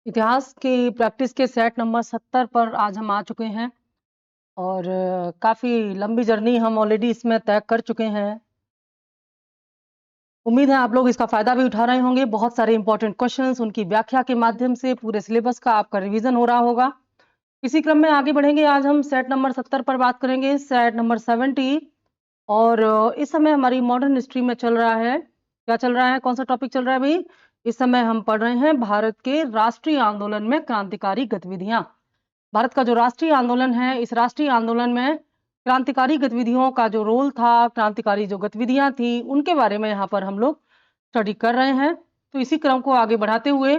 इतिहास की प्रैक्टिस के सेट नंबर 70 पर आज हम आ चुके हैं और काफ़ी लंबी जर्नी हम ऑलरेडी इसमें तय कर चुके हैं। उम्मीद है आप लोग इसका फ़ायदा भी उठा रहे होंगे। बहुत सारे इंपॉर्टेंट क्वेश्चंस, उनकी व्याख्या के माध्यम से पूरे सिलेबस का आपका रिवीजन हो रहा होगा। इसी क्रम में आगे बढ़ेंगे। आज हम सेट नंबर 70 पर बात करेंगे, सेट नंबर 70। और इस समय हमारी मॉडर्न हिस्ट्री में चल रहा है, क्या चल रहा है, कौन सा टॉपिक चल रहा है भाई? इस समय हम पढ़ रहे हैं भारत के राष्ट्रीय आंदोलन में क्रांतिकारी गतिविधियां। भारत का जो राष्ट्रीय आंदोलन है, इस राष्ट्रीय आंदोलन में क्रांतिकारी गतिविधियों का जो रोल था, क्रांतिकारी जो गतिविधियां थी, उनके बारे में यहाँ पर हम लोग स्टडी कर रहे हैं। तो इसी क्रम को आगे बढ़ाते हुए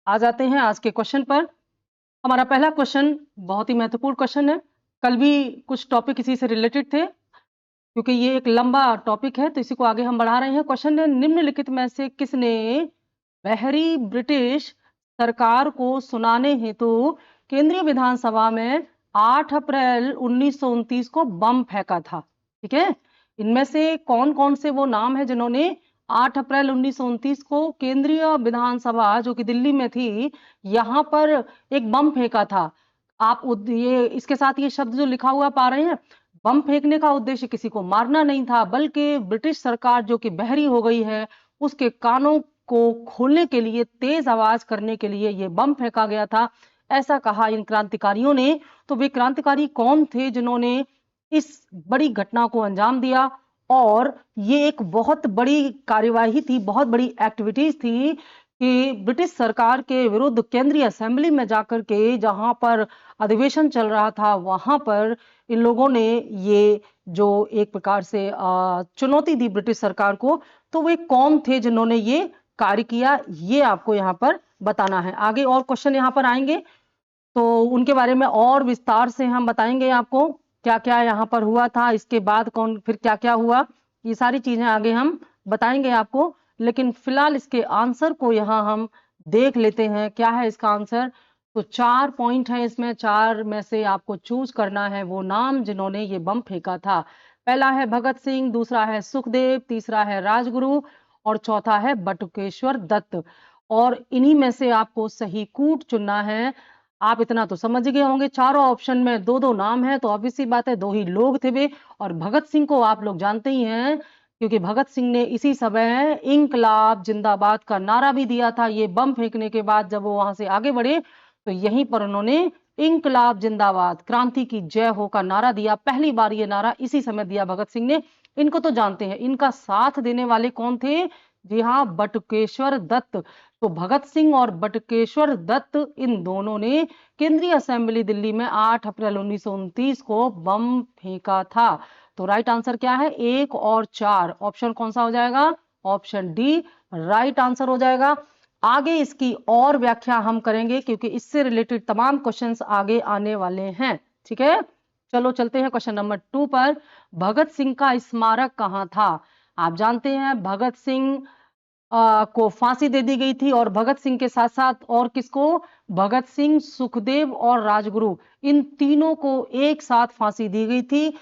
आ जाते हैं आज के क्वेश्चन पर। हमारा पहला क्वेश्चन बहुत ही महत्वपूर्ण क्वेश्चन है। कल भी कुछ टॉपिक इसी से रिलेटेड थे, क्योंकि ये एक लंबा टॉपिक है, तो इसी को आगे हम बढ़ा रहे हैं। क्वेश्चन है, निम्नलिखित में से किसने बहरी ब्रिटिश सरकार को सुनाने हेतु केंद्रीय विधानसभा में 8 अप्रैल 1929 को बम फेंका था? ठीक है, इनमें से कौन कौन से वो नाम है जिन्होंने 8 अप्रैल 1929 को केंद्रीय विधानसभा जो कि दिल्ली में थी, यहां पर एक बम फेंका था। आप ये इसके साथ ये शब्द जो लिखा हुआ पा रहे हैं, बम फेंकने का उद्देश्य किसी को मारना नहीं था, बल्कि ब्रिटिश सरकार जो कि बहरी हो गई है, उसके कानों को खोलने के लिए, तेज आवाज करने के लिए ये बम फेंका गया था, ऐसा कहा इन क्रांतिकारियों ने। तो वे क्रांतिकारी कौन थे जिन्होंने इस बड़ी घटना को अंजाम दिया? और ये एक बहुत बड़ी कार्यवाही थी, बहुत बड़ी एक्टिविटीज थी कि ब्रिटिश सरकार के विरुद्ध केंद्रीय असेंबली में जाकर के, जहां पर अधिवेशन चल रहा था, वहां पर इन लोगों ने ये जो एक प्रकार से चुनौती दी ब्रिटिश सरकार को। तो वे कौन थे जिन्होंने ये कार्य किया, ये आपको यहाँ पर बताना है। आगे और क्वेश्चन यहाँ पर आएंगे तो उनके बारे में और विस्तार से हम बताएंगे आपको, क्या क्या यहाँ पर हुआ था, इसके बाद कौन फिर क्या क्या हुआ, ये सारी चीजें आगे हम बताएंगे आपको। लेकिन फिलहाल इसके आंसर को यहाँ हम देख लेते हैं। क्या है इसका आंसर? तो 4 पॉइंट है इसमें, 4 में से आपको चूज करना है वो नाम जिन्होंने ये बम फेंका था। पहला है भगत सिंह, दूसरा है सुखदेव, तीसरा है राजगुरु और चौथा है बटुकेश्वर दत्त। और इन्हीं में से आपको सही कूट चुनना है। आप इतना तो समझ गए होंगे, चारों ऑप्शन में दो दो नाम है, तो ऑब्वियस सी बात है दो ही लोग थे वे। और भगत सिंह को आप लोग जानते ही हैं, क्योंकि भगत सिंह ने इसी समय इंकलाब जिंदाबाद का नारा भी दिया था। ये बम फेंकने के बाद जब वो वहां से आगे बढ़े तो यहीं पर उन्होंने इंकलाब जिंदाबाद, क्रांति की जय हो का नारा दिया। पहली बार ये नारा इसी समय दिया भगत सिंह ने। इनको तो जानते हैं। इनका साथ देने वाले कौन थे? जी हाँ, बटुकेश्वर दत्त। तो भगत सिंह और बटुकेश्वर दत्त, इन दोनों ने केंद्रीय असेंबली दिल्ली में 8 अप्रैल 1929 को बम फेंका था। तो राइट आंसर क्या है? 1 और 4। ऑप्शन कौन सा हो जाएगा? ऑप्शन डी राइट आंसर हो जाएगा। आगे इसकी और व्याख्या हम करेंगे, क्योंकि इससे रिलेटेड तमाम क्वेश्चंस आगे आने वाले हैं। ठीक है, चलो चलते हैं क्वेश्चन नंबर 2 पर। भगत सिंह का स्मारक कहाँ था? आप जानते हैं भगत सिंह को फांसी दे दी गई थी, और भगत सिंह के साथ साथ और किसको? भगत सिंह, सुखदेव और राजगुरु, इन तीनों को एक साथ फांसी दी गई थी।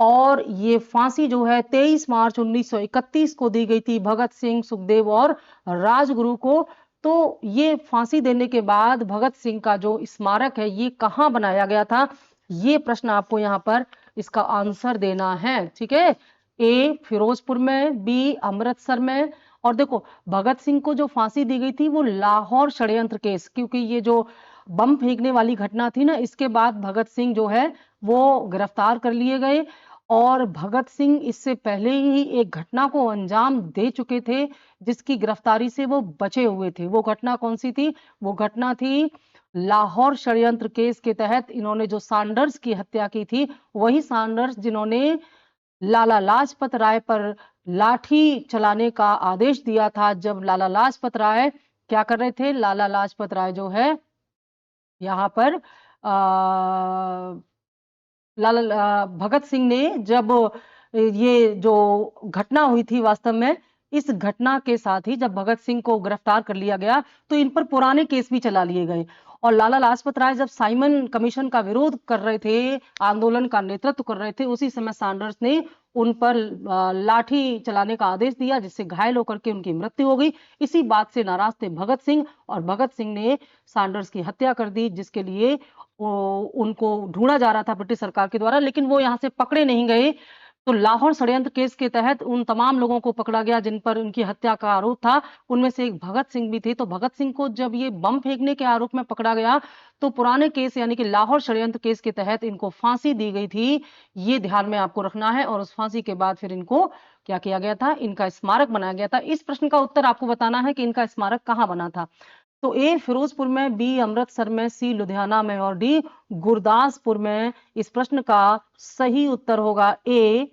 और ये फांसी जो है 23 मार्च 1931 को दी गई थी भगत सिंह, सुखदेव और राजगुरु को। तो ये फांसी देने के बाद भगत सिंह का जो स्मारक है, ये कहाँ बनाया गया था? ये प्रश्न आपको यहाँ पर इसका आंसर देना है। ठीक है, ए फिरोजपुर में, बी अमृतसर में। और देखो, भगत सिंह को जो फांसी दी गई थी वो लाहौर षड्यंत्र केस, क्योंकि ये जो बम फेंकने वाली घटना थी ना, इसके बाद भगत सिंह जो है वो गिरफ्तार कर लिए गए। और भगत सिंह इससे पहले ही एक घटना को अंजाम दे चुके थे, जिसकी गिरफ्तारी से वो बचे हुए थे। वो घटना कौन सी थी? वो घटना थी लाहौर षड्यंत्र केस के तहत इन्होंने जो सैंडर्स की हत्या की थी, वही सैंडर्स जिन्होंने लाला लाजपत राय पर लाठी चलाने का आदेश दिया था। जब लाला लाजपत राय क्या कर रहे थे? लाला लाजपत राय जो है यहाँ पर भगत सिंह ने जब ये जो घटना हुई थी, वास्तव में इस घटना के साथ ही जब भगत सिंह को गिरफ्तार कर लिया गया, तो इन पर पुराने केस भी चला लिए गए। और लाला लाजपत राय जब साइमन कमीशन का विरोध कर रहे थे, आंदोलन का नेतृत्व कर रहे थे, उसी समय सैंडर्स ने उन पर लाठी चलाने का आदेश दिया, जिससे घायल होकर के उनकी मृत्यु हो गई। इसी बात से नाराज थे भगत सिंह, और भगत सिंह ने सैंडर्स की हत्या कर दी, जिसके लिए उनको ढूंढा जा रहा था ब्रिटिश सरकार के द्वारा, लेकिन वो यहाँ से पकड़े नहीं गए। तो लाहौर षड्यंत्र केस के तहत उन तमाम लोगों को पकड़ा गया जिन पर उनकी हत्या का आरोप था। उनमें से एक भगत सिंह भी थे। तो भगत सिंह को जब ये बम फेंकने के आरोप में पकड़ा गया, तो पुराने केस यानी कि लाहौर षड्यंत्र केस के तहत इनको फांसी दी गई थी। ये ध्यान में आपको रखना है। और उस फांसी के बाद फिर इनको क्या किया गया था, इनका स्मारक बनाया गया था। इस प्रश्न का उत्तर आपको बताना है कि इनका स्मारक कहाँ बना था। तो ए फिरोजपुर में, बी अमृतसर में, सी लुधियाना में और डी गुरदासपुर में। इस प्रश्न का सही उत्तर होगा ए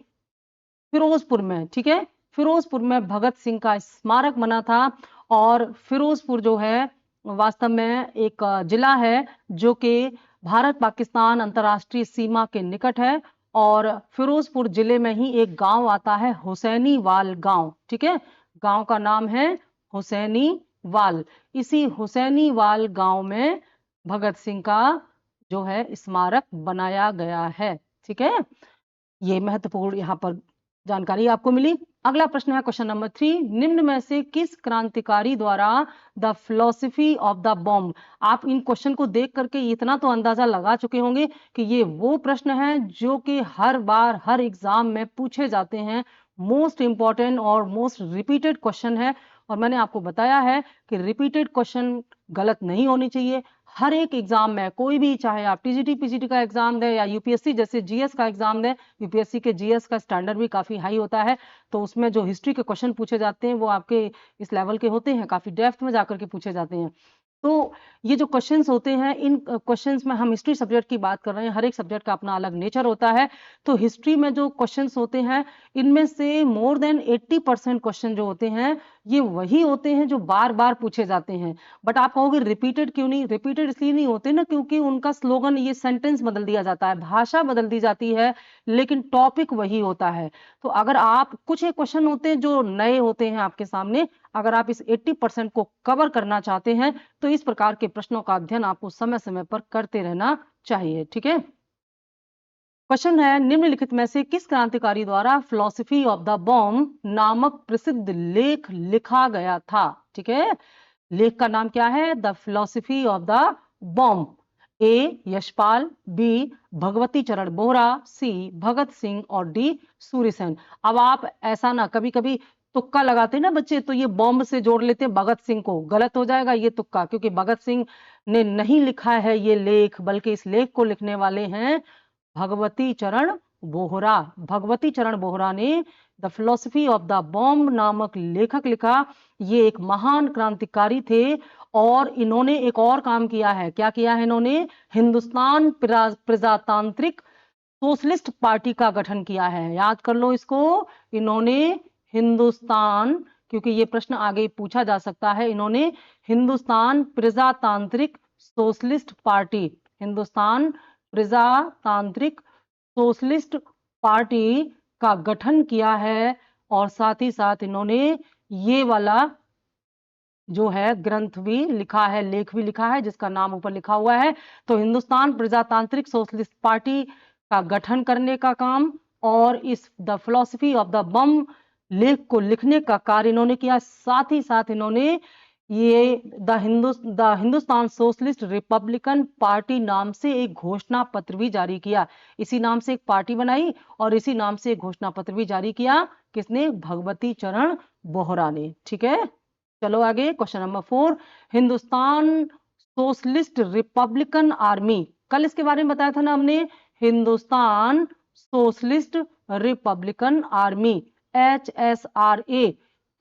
फिरोजपुर में। ठीक है, फिरोजपुर में भगत सिंह का स्मारक बना था। और फिरोजपुर जो है वास्तव में एक जिला है जो कि भारत पाकिस्तान अंतर्राष्ट्रीय सीमा के निकट है। और फिरोजपुर जिले में ही एक गांव आता है, हुसैनी वाल गांव। ठीक है, गांव का नाम है हुसैनी वाल। इसी हुसैनी वाल गांव में भगत सिंह का जो है स्मारक बनाया गया है। ठीक है, ये महत्वपूर्ण यहाँ पर जानकारी आपको मिली। अगला प्रश्न है क्वेश्चन नंबर 3, निम्न में से किस क्रांतिकारी द्वारा the philosophy of the bomb. आप इन क्वेश्चन को देख करके इतना तो अंदाजा लगा चुके होंगे कि ये वो प्रश्न है जो कि हर बार हर एग्जाम में पूछे जाते हैं। मोस्ट इंपॉर्टेंट और मोस्ट रिपीटेड क्वेश्चन है। और मैंने आपको बताया है कि रिपीटेड क्वेश्चन गलत नहीं होनी चाहिए। हर एक एग्जाम में, कोई भी, चाहे आप टीजीटी पीजीटी का एग्जाम दें या यूपीएससी जैसे जीएस का एग्जाम दें, यूपीएससी के जीएस का स्टैंडर्ड भी काफी हाई होता है। तो उसमें जो हिस्ट्री के क्वेश्चन पूछे जाते हैं वो आपके इस लेवल के होते हैं, काफी डेप्थ में जाकर के पूछे जाते हैं। तो ये जो क्वेश्चंस होते हैं, इन क्वेश्चंस में हम हिस्ट्री सब्जेक्ट की बात कर रहे हैं। हर एक सब्जेक्ट का अपना अलग नेचर होता है। तो हिस्ट्री में जो क्वेश्चंस होते हैं, इनमें से मोर देन 80% क्वेश्चन जो होते हैं ये वही होते हैं जो बार बार पूछे जाते हैं। बट आप कहोगे रिपीटेड क्यों नहीं? रिपीटेड इसलिए नहीं होते ना क्योंकि उनका स्लोगन, ये सेंटेंस बदल दिया जाता है, भाषा बदल दी जाती है, लेकिन टॉपिक वही होता है। तो अगर आप, कुछ एक क्वेश्चन होते हैं जो नए होते हैं आपके सामने, अगर आप इस 80% को कवर करना चाहते हैं तो इस प्रकार के प्रश्नों का अध्ययन आपको समय समय पर करते रहना चाहिए। ठीक है, क्वेश्चन है, निम्नलिखित में से किस क्रांतिकारी द्वारा फिलोसफी ऑफ द बॉम्ब नामक प्रसिद्ध लेख लिखा गया था। ठीक है, लेख का नाम क्या है? The philosophy of the bomb. A Yashpal, B Bhagwati Charan Bohra, सी भगत सिंह और डी सूर्यसेन। अब आप ऐसा ना, कभी कभी तुक्का लगाते हैं ना बच्चे, तो ये बॉम्ब से जोड़ लेते हैं भगत सिंह को, गलत हो जाएगा ये तुक्का, क्योंकि भगत सिंह ने नहीं लिखा है ये लेख, बल्कि इस लेख को लिखने वाले हैं भगवती चरण बोहरा। भगवती चरण बोहरा ने the philosophy of the bomb नामक लेखक लिखा। ये एक महान क्रांतिकारी थे और इन्होंने एक और काम किया है। क्या किया है इन्होंने? हिंदुस्तान प्रजातांत्रिक सोशलिस्ट पार्टी का गठन किया है। याद कर लो इसको, इन्होंने हिंदुस्तान, क्योंकि ये प्रश्न आगे पूछा जा सकता है, इन्होंने हिंदुस्तान प्रजातांत्रिक सोशलिस्ट पार्टी, हिंदुस्तान प्रजातांत्रिक सोशलिस्ट पार्टी का गठन किया है। और साथ ही साथ इन्होंने ये वाला जो है ग्रंथ भी लिखा है, लेख भी लिखा है, जिसका नाम ऊपर लिखा हुआ है। तो हिंदुस्तान प्रजातांत्रिक सोशलिस्ट पार्टी का गठन करने का काम और इस द फिलोसफी ऑफ द बम लेख को लिखने का कार्य इन्होंने किया। साथ ही साथ इन्होंने ये the Hindustan socialist Republican party नाम से एक घोषणा पत्र भी जारी किया। इसी नाम से एक पार्टी बनाई और इसी नाम से एक घोषणा पत्र भी जारी किया। किसने? भगवती चरण बोहरा ने। ठीक है, चलो आगे, question number 4, Hindustan socialist Republican army, कल इसके बारे में बताया था ना हमने, Hindustan socialist Republican army HSRA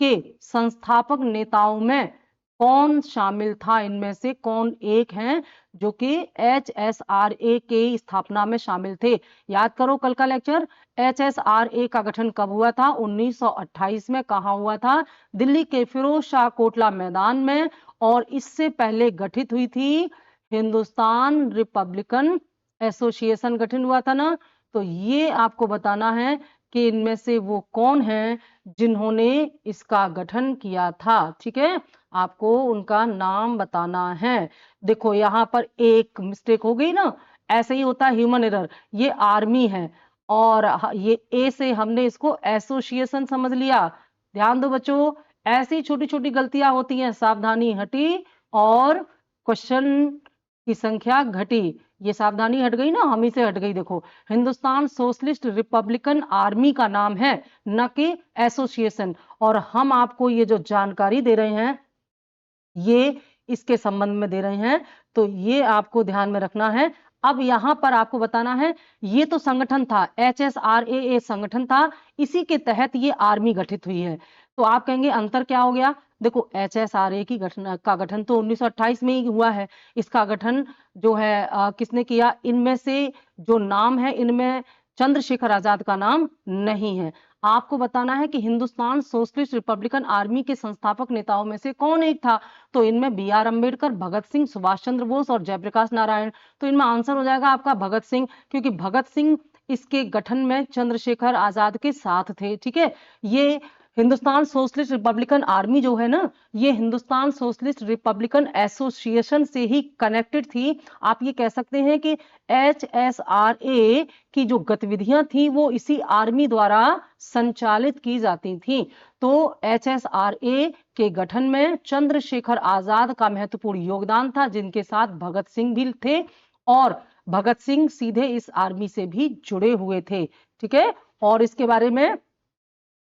के संस्थापक नेताओं में कौन शामिल था? इनमें से कौन एक हैं जो कि HSRA के स्थापना में शामिल थे? याद करो कल का लेक्चर। HSRA का गठन कब हुआ था? 1928 में। कहाँ हुआ था? दिल्ली के फिरोज शाह कोटला मैदान में। और इससे पहले गठित हुई थी हिंदुस्तान रिपब्लिकन एसोसिएशन, गठन हुआ था ना। तो ये आपको बताना है कि इनमें से वो कौन है जिन्होंने इसका गठन किया था। ठीक है, आपको उनका नाम बताना है। देखो यहाँ पर एक मिस्टेक हो गई ना, ऐसे ही होता है ह्यूमन एरर। ये आर्मी है और ये ए से हमने इसको एसोसिएशन समझ लिया। ध्यान दो बच्चों, ऐसी छोटी छोटी गलतियां होती हैं, सावधानी हटी और क्वेश्चन की संख्या घटी। ये सावधानी हट गई ना, हम ही से हट गई। देखो, हिंदुस्तान सोशलिस्ट रिपब्लिकन आर्मी का नाम है, न कि एसोसिएशन। और हम आपको ये जो जानकारी दे रहे हैं ये इसके संबंध में दे रहे हैं, तो ये आपको ध्यान में रखना है। अब यहां पर आपको बताना है, ये तो संगठन था, HSRA संगठन था, इसी के तहत ये आर्मी गठित हुई है। तो आप कहेंगे अंतर क्या हो गया? देखो, HSRA का गठन तो 1928 में ही हुआ है। इसका गठन जो है किसने किया? इनमें से जो नाम है, इनमें चंद्रशेखर आजाद का नाम नहीं है। आपको बताना है कि हिंदुस्तान सोशलिस्ट रिपब्लिकन आर्मी के संस्थापक नेताओं में से कौन एक था। तो इनमें BR अम्बेडकर, भगत सिंह, सुभाष चंद्र बोस और जयप्रकाश नारायण। तो इनमें आंसर हो जाएगा आपका भगत सिंह, क्योंकि भगत सिंह इसके गठन में चंद्रशेखर आजाद के साथ थे। ठीक है, ये हिंदुस्तान सोशलिस्ट रिपब्लिकन आर्मी जो है ना, ये हिंदुस्तान सोशलिस्ट रिपब्लिकन एसोसिएशन से ही कनेक्टेड थी। आप ये कह सकते हैं कि HSRA की जो गतिविधियां थी वो इसी आर्मी द्वारा संचालित की जाती थी। तो HSRA के गठन में चंद्रशेखर आजाद का महत्वपूर्ण योगदान था, जिनके साथ भगत सिंह भी थे, और भगत सिंह सीधे इस आर्मी से भी जुड़े हुए थे। ठीक है, और इसके बारे में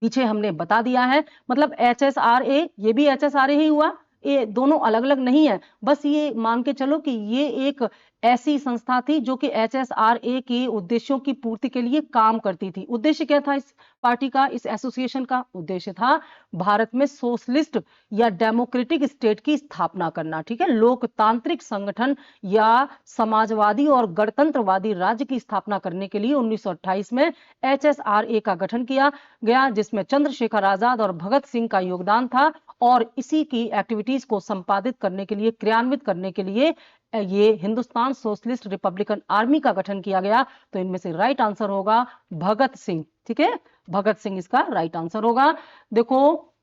पीछे हमने बता दिया है। मतलब HSRA, ये भी HSRA ही हुआ, ये दोनों अलग अलग नहीं है। बस ये मान के चलो कि ये एक ऐसी संस्था थी जो कि HSRA के उद्देश्यों की पूर्ति के लिए काम करती थी। उद्देश्य क्या था इस पार्टी का, इस एसोसिएशन का? उद्देश्य था भारत में सोशलिस्ट या डेमोक्रेटिक स्टेट की स्थापना करना। ठीक है, लोकतांत्रिक संगठन या समाजवादी और गणतंत्रवादी राज्य की स्थापना करने के लिए 1928 में HSRA का गठन किया गया, जिसमें चंद्रशेखर आजाद और भगत सिंह का योगदान था। और इसी की एक्टिविटीज को संपादित करने के लिए, क्रियान्वित करने के लिए ये हिंदुस्तान सोशलिस्ट रिपब्लिकन आर्मी का गठन किया गया। तो इनमें से राइट आंसर होगा भगत सिंह। ठीक है, भगत सिंह इसका राइट आंसर होगा। देखो,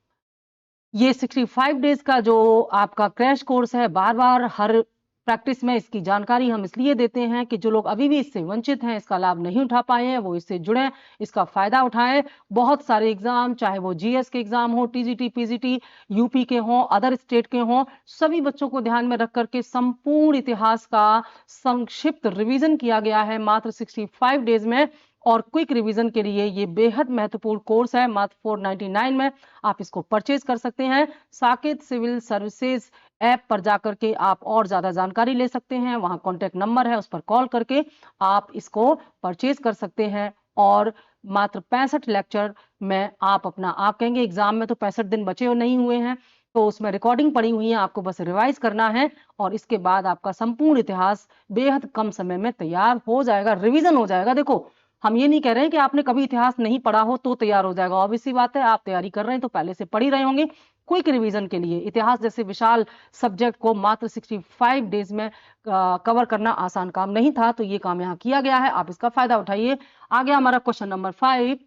ये 65 डेज का जो आपका क्रैश कोर्स है, बार बार हर प्रैक्टिस में इसकी जानकारी हम इसलिए देते हैं कि जो लोग अभी भी इससे वंचित हैं, इसका लाभ नहीं उठा पाए हैं, वो इससे जुड़े, इसका फायदा उठाएं। बहुत सारे एग्जाम, चाहे वो GS के एग्जाम हो, TGT, PGT, UP के हों, अदर स्टेट के हों, सभी बच्चों को ध्यान में रख करके संपूर्ण इतिहास का संक्षिप्त रिवीजन किया गया है मात्र 65 डेज में। और क्विक रिवीजन के लिए ये बेहद महत्वपूर्ण कोर्स है, मात्र 499 में आप इसको परचेज कर सकते हैं। साकेत सिविल सर्विसेज ऐप पर जाकर के आप और ज्यादा जानकारी ले सकते हैं, वहां कॉन्टेक्ट नंबर है, उस पर कॉल करके आप इसको परचेज कर सकते हैं। और मात्र 65 लेक्चर में आप कहेंगे एग्जाम में तो 65 दिन बचे नहीं हुए हैं, तो उसमें रिकॉर्डिंग पड़ी हुई है, आपको बस रिवाइज करना है और इसके बाद आपका संपूर्ण इतिहास बेहद कम समय में तैयार हो जाएगा, रिवीजन हो जाएगा। देखो, हम ये नहीं कह रहे हैं कि आपने कभी इतिहास नहीं पढ़ा हो तो तैयार हो जाएगा। ऑब्वियस सी बात है, आप तैयारी कर रहे हैं तो पहले से पढ़ ही रहे होंगे। क्विक रिवीजन के लिए इतिहास जैसे विशाल सब्जेक्ट को मात्र 65 डेज में कवर करना आसान काम नहीं था, तो ये काम यहाँ किया गया है, आप इसका फायदा उठाइए। आ गया हमारा क्वेश्चन नंबर 5।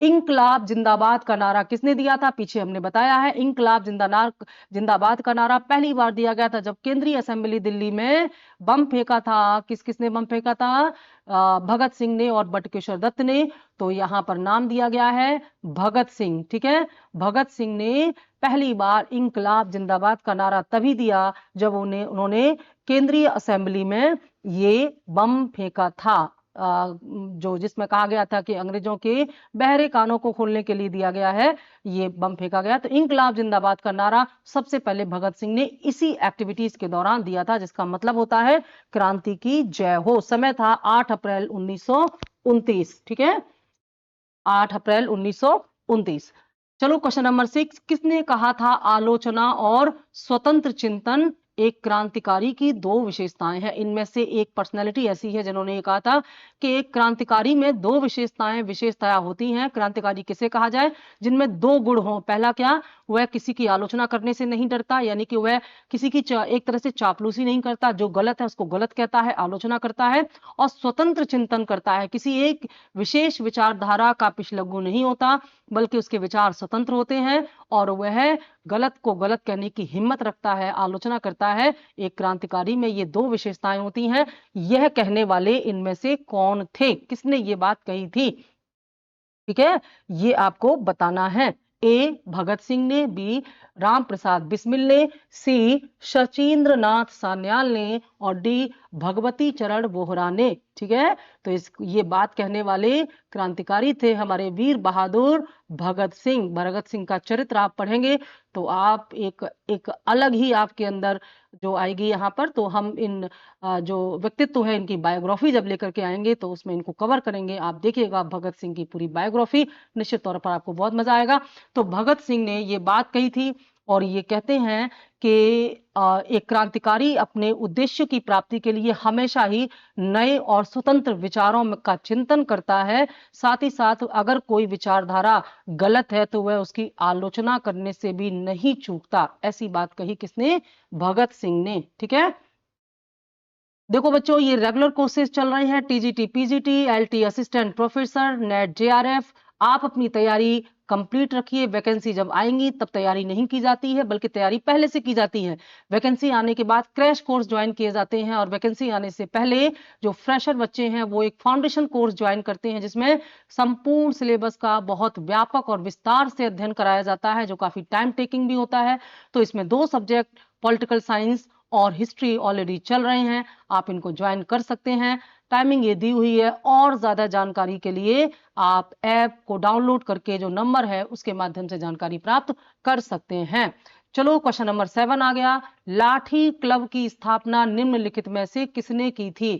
इंकलाब जिंदाबाद का नारा किसने दिया था? पीछे हमने बताया है। इंकलाब जिंदाबाद का नारा पहली बार दिया गया था जब केंद्रीय असेंबली दिल्ली में बम फेंका था। किसने बम फेंका था? भगत सिंह ने और बटुकेश्वर दत्त ने। तो यहां पर नाम दिया गया है भगत सिंह। ठीक है, भगत सिंह ने पहली बार इंकलाब जिंदाबाद का नारा तभी दिया जब उन्होंने केंद्रीय असेंबली में ये बम फेंका था, जो जिसमें कहा गया था कि अंग्रेजों के बहरे कानों को खोलने के लिए दिया गया है, ये बम फेंका गया। तो इंकलाब जिंदाबाद का नारा सबसे पहले भगत सिंह ने इसी एक्टिविटीज के दौरान दिया था, जिसका मतलब होता है क्रांति की जय हो। समय था 8 अप्रैल 1929। ठीक है, 8 अप्रैल 1929। चलो क्वेश्चन नंबर 6, किसने कहा था आलोचना और स्वतंत्र चिंतन एक क्रांतिकारी की दो विशेषताएं हैं? इनमें से एक पर्सनैलिटी ऐसी है जिन्होंने ये कहा था कि एक क्रांतिकारी में दो विशेषताएं होती हैं। क्रांतिकारी किसे कहा जाए? जिनमें दो गुण हों। पहला क्या? वह किसी की आलोचना करने से नहीं डरता, यानी कि वह किसी की एक तरह से चापलूसी नहीं करता, जो गलत है उसको गलत कहता है, आलोचना करता है। और स्वतंत्र चिंतन करता है, किसी एक विशेष विचारधारा का पिछलग्गू नहीं होता, बल्कि उसके विचार स्वतंत्र होते हैं और वह गलत को गलत कहने की हिम्मत रखता है, आलोचना करता है। एक क्रांतिकारी में ये दो विशेषताएं होती हैं। यह कहने वाले इनमें से कौन थे, किसने ये बात कही थी, ठीक है, ये आपको बताना है। ए भगत सिंह ने, बी राम प्रसाद बिस्मिल ने, सी शचीन्द्र नाथ सान्याल ने और डी भगवती चरण बोहरा ने। ठीक है, तो ये बात कहने वाले क्रांतिकारी थे हमारे वीर बहादुर भगत सिंह। भगत सिंह का चरित्र आप पढ़ेंगे तो आप एक अलग ही आपके अंदर जो आएगी यहाँ पर। तो हम इन जो व्यक्तित्व है इनकी बायोग्राफी जब लेकर के आएंगे तो उसमें इनको कवर करेंगे। आप देखिएगा भगत सिंह की पूरी बायोग्राफी, निश्चित तौर पर आपको बहुत मजा आएगा। तो भगत सिंह ने ये बात कही थी और ये कहते हैं कि एक क्रांतिकारी अपने उद्देश्य की प्राप्ति के लिए हमेशा ही नए और स्वतंत्र विचारों का चिंतन करता है। साथ ही साथ अगर कोई विचारधारा गलत है तो वह उसकी आलोचना करने से भी नहीं चूकता। ऐसी बात कही किसने? भगत सिंह ने। ठीक है, देखो बच्चों, ये रेगुलर कोर्सेज चल रहे हैं, TGT PGT, LT assistant professor, net JRF. आप अपनी तैयारी कंप्लीट रखिए। वैकेंसी जब आएंगी तब तैयारी नहीं की जाती है, बल्कि तैयारी पहले से की जाती है। वैकेंसी आने के बाद क्रैश कोर्स ज्वाइन किए जाते हैं और वैकेंसी आने से पहले जो फ्रेशर बच्चे हैं वो एक फाउंडेशन कोर्स ज्वाइन करते हैं, जिसमें संपूर्ण सिलेबस का बहुत व्यापक और विस्तार से अध्ययन कराया जाता है, जो काफी टाइम टेकिंग भी होता है। तो इसमें 2 सब्जेक्ट पॉलिटिकल साइंस और हिस्ट्री ऑलरेडी चल रहे हैं, आप इनको ज्वाइन कर सकते हैं। टाइमिंग ये दी हुई है और ज्यादा जानकारी के लिए आप ऐप को डाउनलोड करके जो नंबर है उसके माध्यम से जानकारी प्राप्त कर सकते हैं। चलो, क्वेश्चन नंबर 7 आ गया। लाठी क्लब की स्थापना निम्नलिखित में से किसने की थी?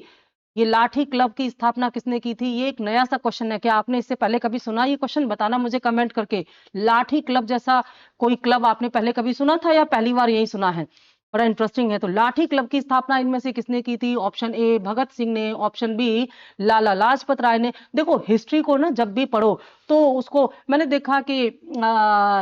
ये लाठी क्लब की स्थापना किसने की थी? ये एक नया सा क्वेश्चन है। क्या आपने इससे पहले कभी सुना ये क्वेश्चन? बताना मुझे कमेंट करके। लाठी क्लब जैसा कोई क्लब आपने पहले कभी सुना था या पहली बार यही सुना है? बड़ा इंटरेस्टिंग है। तो लाठी क्लब की स्थापना इनमें से किसने की थी? ऑप्शन ए भगत सिंह ने, ऑप्शन बी लाला लाजपत राय ने। देखो, हिस्ट्री को ना जब भी पढ़ो तो उसको मैंने देखा कि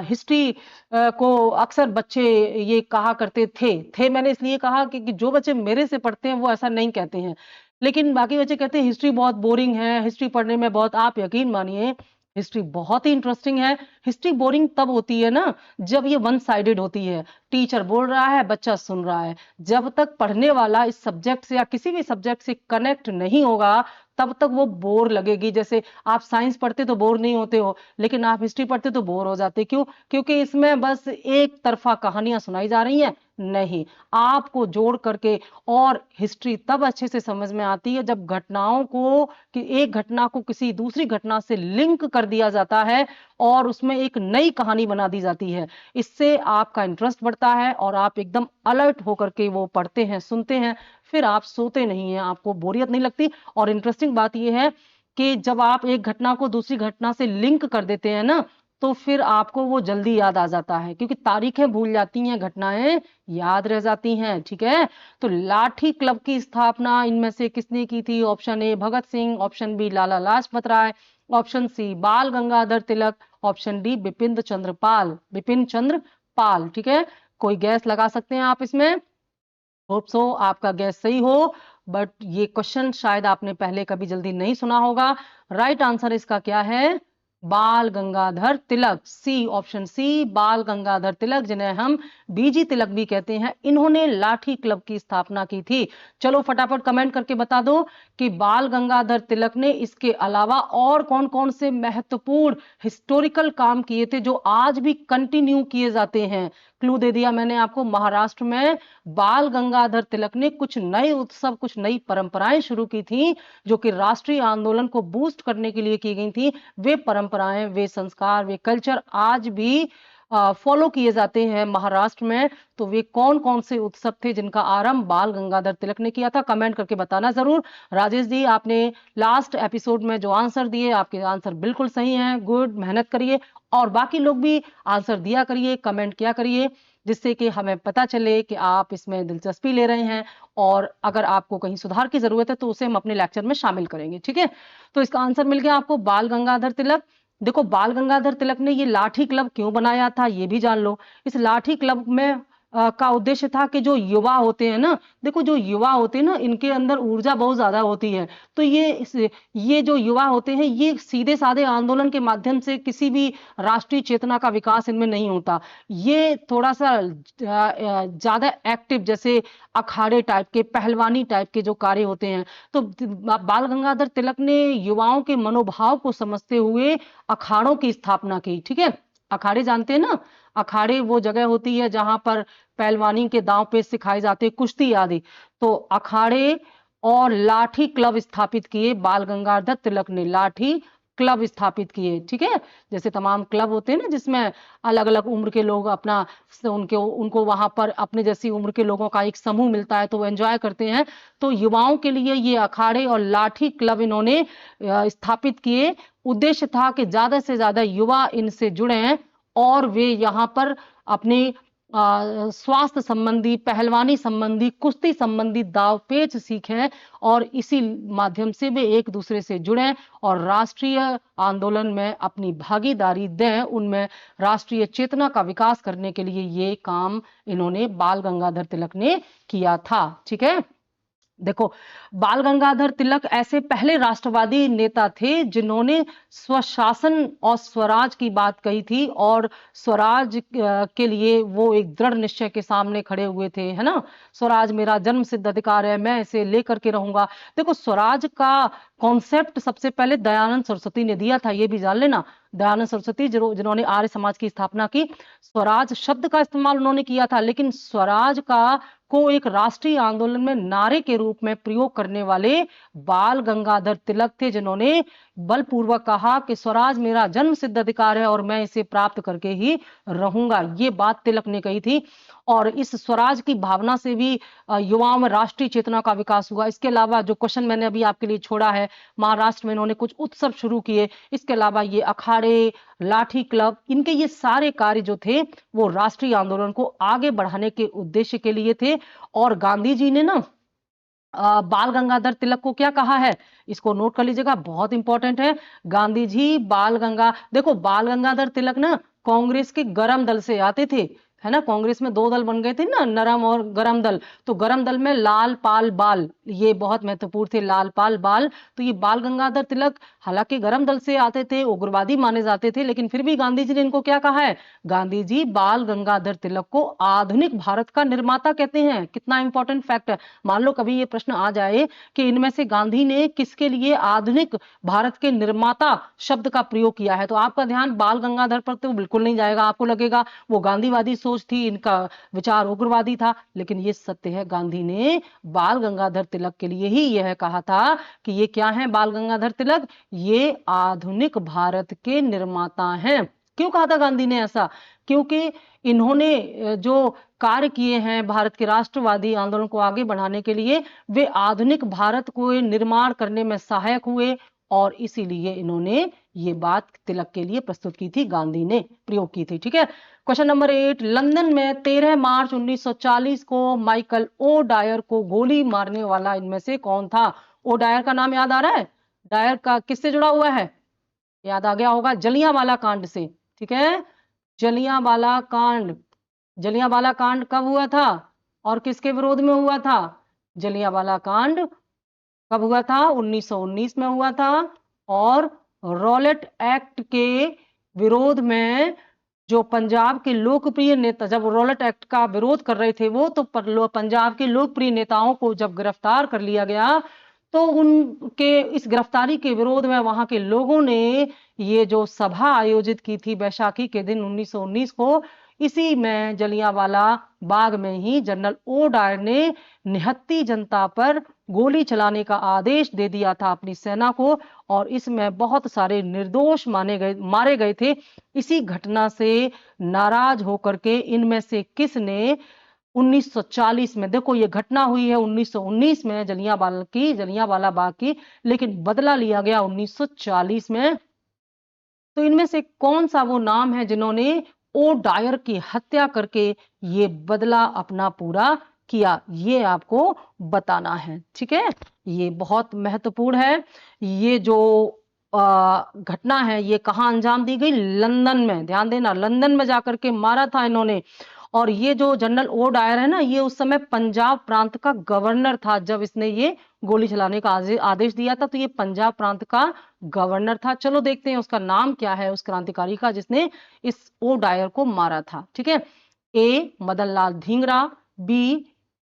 हिस्ट्री को अक्सर बच्चे ये कहा करते थे मैंने इसलिए कहा कि जो बच्चे मेरे से पढ़ते हैं वो ऐसा नहीं कहते हैं, लेकिन बाकी बच्चे कहते हैं हिस्ट्री बहुत बोरिंग है, हिस्ट्री पढ़ने में बहुत। आप यकीन मानिए, हिस्ट्री बहुत ही इंटरेस्टिंग है। हिस्ट्री बोरिंग तब होती है ना जब ये वन साइडेड होती है। टीचर बोल रहा है, बच्चा सुन रहा है। जब तक पढ़ने वाला इस सब्जेक्ट से या किसी भी सब्जेक्ट से कनेक्ट नहीं होगा तब तक वो बोर लगेगी। जैसे आप साइंस पढ़ते तो बोर नहीं होते हो, लेकिन आप हिस्ट्री पढ़ते तो बोर हो जाते। क्यों? क्योंकि इसमें बस एक तरफा कहानियां सुनाई जा रही हैं। नहीं, आपको जोड़ करके, और हिस्ट्री तब अच्छे से समझ में आती है जब घटनाओं को, कि एक घटना को किसी दूसरी घटना से लिंक कर दिया जाता है और उसमें एक नई कहानी बना दी जाती है। इससे आपका इंटरेस्ट बढ़ता है और आप एकदम अलर्ट होकर के वो पढ़ते हैं, सुनते हैं, फिर आप सोते नहीं हैं, आपको बोरियत नहीं लगती। और इंटरेस्टिंग बात यह है कि जब आप एक घटना को दूसरी घटना से लिंक कर देते हैं ना, तो फिर आपको वो जल्दी याद आ जाता है, क्योंकि तारीखें भूल जाती हैं, घटनाएं याद रह जाती हैं। ठीक है, तो लाठी क्लब की स्थापना इनमें से किसने की थी? Option A Bhagat Singh, option B Lala Lajpat Rai, option C Bal Gangadhar Tilak, option D Bipin Chandra Pal. ठीक है, कोई गैस लगा सकते हैं आप इसमें? होप सो आपका गैस सही हो, बट ये क्वेश्चन शायद आपने पहले कभी जल्दी नहीं सुना होगा। राइट आंसर इसका क्या है? बाल गंगाधर तिलक। सी, ऑप्शन सी, बाल गंगाधर तिलक, जिन्हें हम बीजी तिलक भी कहते हैं, इन्होंने लाठी क्लब की स्थापना की थी। चलो फटाफट कमेंट करके बता दो कि बाल गंगाधर तिलक ने इसके अलावा और कौन कौन से महत्वपूर्ण हिस्टोरिकल काम किए थे जो आज भी कंटिन्यू किए जाते हैं। क्लू दे दिया मैंने आपको, महाराष्ट्र में बाल गंगाधर तिलक ने कुछ नए उत्सव, कुछ नई परंपराएं शुरू की थी जो कि राष्ट्रीय आंदोलन को बूस्ट करने के लिए की गई थी। वे परंपराएं, वे संस्कार, वे कल्चर आज भी फॉलो किए जाते हैं महाराष्ट्र में। तो वे कौन कौन से उत्सव थे जिनका आरंभ बाल गंगाधर तिलक ने किया था? कमेंट करके बताना जरूर। राजेश जी, आपने लास्ट एपिसोड में जो आंसर दिए, आपके आंसर बिल्कुल सही हैं। गुड, मेहनत करिए और बाकी लोग भी आंसर दिया करिए, कमेंट किया करिए, जिससे कि हमें पता चले कि आप इसमें दिलचस्पी ले रहे हैं और अगर आपको कहीं सुधार की जरूरत है तो उसे हम अपने लेक्चर में शामिल करेंगे। ठीक है, तो इसका आंसर मिल गया आपको, बाल गंगाधर तिलक। देखो, बाल गंगाधर तिलक ने ये लाठी क्लब क्यों बनाया था ये भी जान लो। इस लाठी क्लब में का उद्देश्य था कि जो युवा होते हैं ना, देखो जो युवा होते हैं ना, इनके अंदर ऊर्जा बहुत ज्यादा होती है। तो ये जो युवा होते हैं, ये सीधे साधे आंदोलन के माध्यम से किसी भी राष्ट्रीय चेतना का विकास इनमें नहीं होता। ये थोड़ा सा ज्यादा एक्टिव, जैसे अखाड़े टाइप के, पहलवानी टाइप के जो कार्य होते हैं। तो बाल गंगाधर तिलक ने युवाओं के मनोभाव को समझते हुए अखाड़ों की स्थापना की। ठीक है, अखाड़े जानते हैं ना, अखाड़े वो जगह होती है जहां पर पहलवानी के दांव पेच सिखाए जाते हैं, कुश्ती आदि। तो अखाड़े और लाठी क्लब स्थापित किए बाल गंगाधर तिलक ने, लाठी क्लब स्थापित किए। ठीक है, जैसे तमाम क्लब होते हैं ना जिसमें अलग अलग उम्र के लोग अपना, उनको वहां पर अपने जैसी उम्र के लोगों का एक समूह मिलता है तो वो एंजॉय करते हैं। तो युवाओं के लिए ये अखाड़े और लाठी क्लब इन्होंने स्थापित किए। उद्देश्य था कि ज्यादा से ज्यादा युवा इनसे जुड़े और वे यहाँ पर अपने स्वास्थ्य संबंधी, पहलवानी संबंधी, कुश्ती संबंधी दाव पेच सीखें और इसी माध्यम से वे एक दूसरे से जुड़ें और राष्ट्रीय आंदोलन में अपनी भागीदारी दें, उनमें राष्ट्रीय चेतना का विकास करने के लिए ये काम इन्होंने बाल गंगाधर तिलक ने किया था। ठीक है, देखो बाल गंगाधर तिलक ऐसे पहले राष्ट्रवादी नेता थे जिन्होंने स्वशासन और स्वराज की बात कही थी और स्वराज के लिए वो एक दृढ़ निश्चय के सामने खड़े हुए थे, है ना। स्वराज मेरा जन्म सिद्ध अधिकार है, मैं इसे लेकर के रहूंगा। देखो स्वराज का कॉन्सेप्ट सबसे पहले दयानंद सरस्वती ने दिया था, ये भी जान लेना। दयानंद सरस्वती जिन्होंने आर्य समाज की स्थापना की, स्वराज शब्द का इस्तेमाल उन्होंने किया था, लेकिन स्वराज को एक राष्ट्रीय आंदोलन में नारे के रूप में प्रयोग करने वाले बाल गंगाधर तिलक थे, जिन्होंने बलपूर्वक कहा कि स्वराज मेरा जन्म सिद्ध अधिकार है और मैं इसे प्राप्त करके ही रहूंगा। ये बात तिलक ने कही थी और इस स्वराज की भावना से भी युवाओं में राष्ट्रीय चेतना का विकास हुआ। इसके अलावा जो क्वेश्चन मैंने अभी आपके लिए छोड़ा है, महाराष्ट्र में इन्होंने कुछ उत्सव शुरू किए। इसके अलावा ये अखाड़े, लाठी क्लब, इनके ये सारे कार्य जो थे वो राष्ट्रीय आंदोलन को आगे बढ़ाने के उद्देश्य के लिए थे। और गांधी जी ने ना बाल गंगाधर तिलक को क्या कहा है, इसको नोट कर लीजिएगा, बहुत इंपॉर्टेंट है। गांधी जी देखो बाल गंगाधर तिलक ना कांग्रेस के गरम दल से आते थे, है ना। कांग्रेस में दो दल बन गए थे ना, नरम और गरम दल। तो गरम दल में लाल पाल बाल, ये बहुत महत्वपूर्ण थे, लाल पाल बाल। तो ये बाल गंगाधर तिलक हालांकि गरम दल से आते थे, उग्रवादी माने जाते थे, लेकिन फिर भी गांधी जी ने इनको क्या कहा है, गांधी जी बाल गंगाधर तिलक को आधुनिक भारत का निर्माता कहते हैं। कितना इंपॉर्टेंट फैक्ट है। मान लो कभी ये प्रश्न आ जाए कि इनमें से गांधी ने किसके लिए आधुनिक भारत के निर्माता शब्द का प्रयोग किया है, तो आपका ध्यान बाल गंगाधर पर तो बिल्कुल नहीं जाएगा। आपको लगेगा वो गांधीवादी सोच थी, इनका विचार उग्रवादी था, लेकिन ये सत्य है, गांधी ने बाल गंगाधर तिलक के लिए ही यह कहा था कि ये क्या है, बाल गंगाधर तिलक ये आधुनिक भारत के निर्माता हैं। क्यों कहा था गांधी ने ऐसा, क्योंकि इन्होंने जो कार्य किए हैं भारत के राष्ट्रवादी आंदोलन को आगे बढ़ाने के लिए, वे आधुनिक भारत को निर्माण करने में सहायक हुए और इसीलिए इन्होंने ये बात तिलक के लिए प्रस्तुत की थी, गांधी ने प्रयोग की थी। ठीक है, क्वेश्चन नंबर 8, लंदन में 13 मार्च 1940 को माइकल ओ डायर को गोली मारने वाला इनमें से कौन था। ओ डायर का नाम याद आ रहा है, डायर का किससे जुड़ा हुआ है, याद आ गया होगा, जलियांवाला कांड से। ठीक है, जलियांवाला कांड, जलियांवाला कांड कब हुआ था और किसके विरोध में हुआ था, जलियांवाला कांड कब हुआ था, 1919 में हुआ था। और रॉलेट एक्ट के विरोध में जो पंजाब के लोकप्रिय नेता, जब रॉलेट एक्ट का विरोध कर रहे थे वो, तो पंजाब के लोकप्रिय नेताओं को जब गिरफ्तार कर लिया गया, तो उनके इस गिरफ्तारी के विरोध में वहां के लोगों ने ये जो सभा आयोजित की थी बैसाखी के दिन 1919 को, इसी में जलियांवाला बाग में ही जनरल ओ डायर ने निहत्ती जनता पर गोली चलाने का आदेश दे दिया था अपनी सेना को, और इसमें बहुत सारे निर्दोष मारे गए थे। इसी घटना से नाराज होकर के इनमें से किसने 1940 में, देखो ये घटना हुई है 1919 में जलियांवाला बाग की, लेकिन बदला लिया गया 1940 में। तो इनमें से कौन सा वो नाम है जिन्होंने ओ डायर की हत्या करके ये बदला अपना पूरा किया, ये आपको बताना है। ठीक है, ये बहुत महत्वपूर्ण है। ये जो घटना है ये कहां अंजाम दी गई, लंदन में, ध्यान देना, लंदन में जाकर के मारा था इन्होंने। और ये जो जनरल ओ डायर है ना, ये उस समय पंजाब प्रांत का गवर्नर था जब इसने ये गोली चलाने का आदेश दिया था, तो ये पंजाब प्रांत का गवर्नर था। चलो देखते हैं उसका नाम क्या है उस क्रांतिकारी का जिसने इस ओ डायर को मारा था। ठीक है, A Madan Lal Dhingra, B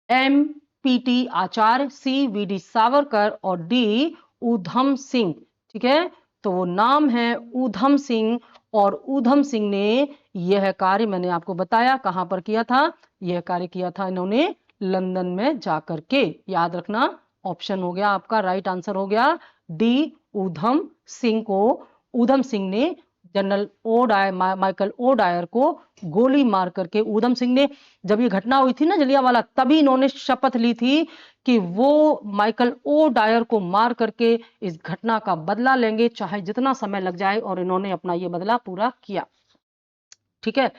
M P Acharya, C V Savarkar और डी ऊधम सिंह। ठीक है, तो वो नाम है ऊधम सिंह, और ऊधम सिंह ने यह कार्य मैंने आपको बताया कहां पर किया था, यह कार्य किया था इन्होंने लंदन में जाकर के। याद रखना, ऑप्शन हो गया आपका राइट आंसर हो गया डी ऊधम सिंह को। ऊधम सिंह ने general O Dyer Michael O Dyer को गोली मार करके, ऊधम सिंह ने जब ये घटना हुई थी ना जलियांवाला, तभी इन्होंने शपथ ली थी कि वो माइकल ओ डायर को मार करके इस घटना का बदला लेंगे चाहे जितना समय लग जाए, और इन्होंने अपना ये बदला पूरा किया। ठीक है,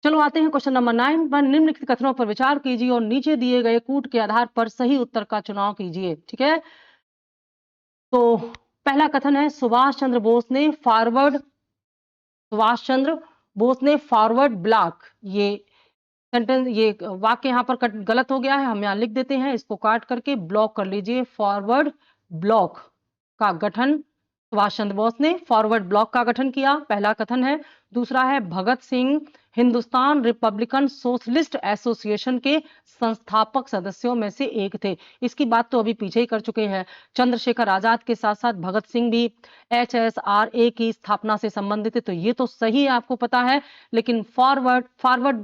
चलो आते हैं क्वेश्चन नंबर 9 पर। निम्नलिखित कथनों पर विचार कीजिए और नीचे दिए गए कूट के आधार पर सही उत्तर का चुनाव कीजिए। ठीक है, तो पहला कथन है सुभाष चंद्र बोस ने फॉरवर्ड ब्लॉक, ये सेंटेंस, ये वाक्य यहाँ पर गलत हो गया है, हम यहाँ लिख देते हैं, इसको काट करके ब्लॉक कर लीजिए। फॉरवर्ड ब्लॉक का गठन, सुभाष चंद्र बोस ने फॉरवर्ड ब्लॉक का गठन किया, पहला कथन है। दूसरा है Bhagat Singh Hindustan republican socialist association के संस्थापक सदस्यों में से एक थे। इसकी बात तो अभी पीछे ही कर चुके हैं। चंद्रशेखर आजाद के साथ साथ भगत सिंह भी HSRA की स्थापना से संबंधित है, तो ये तो सही है, आपको पता है। लेकिन फॉरवर्ड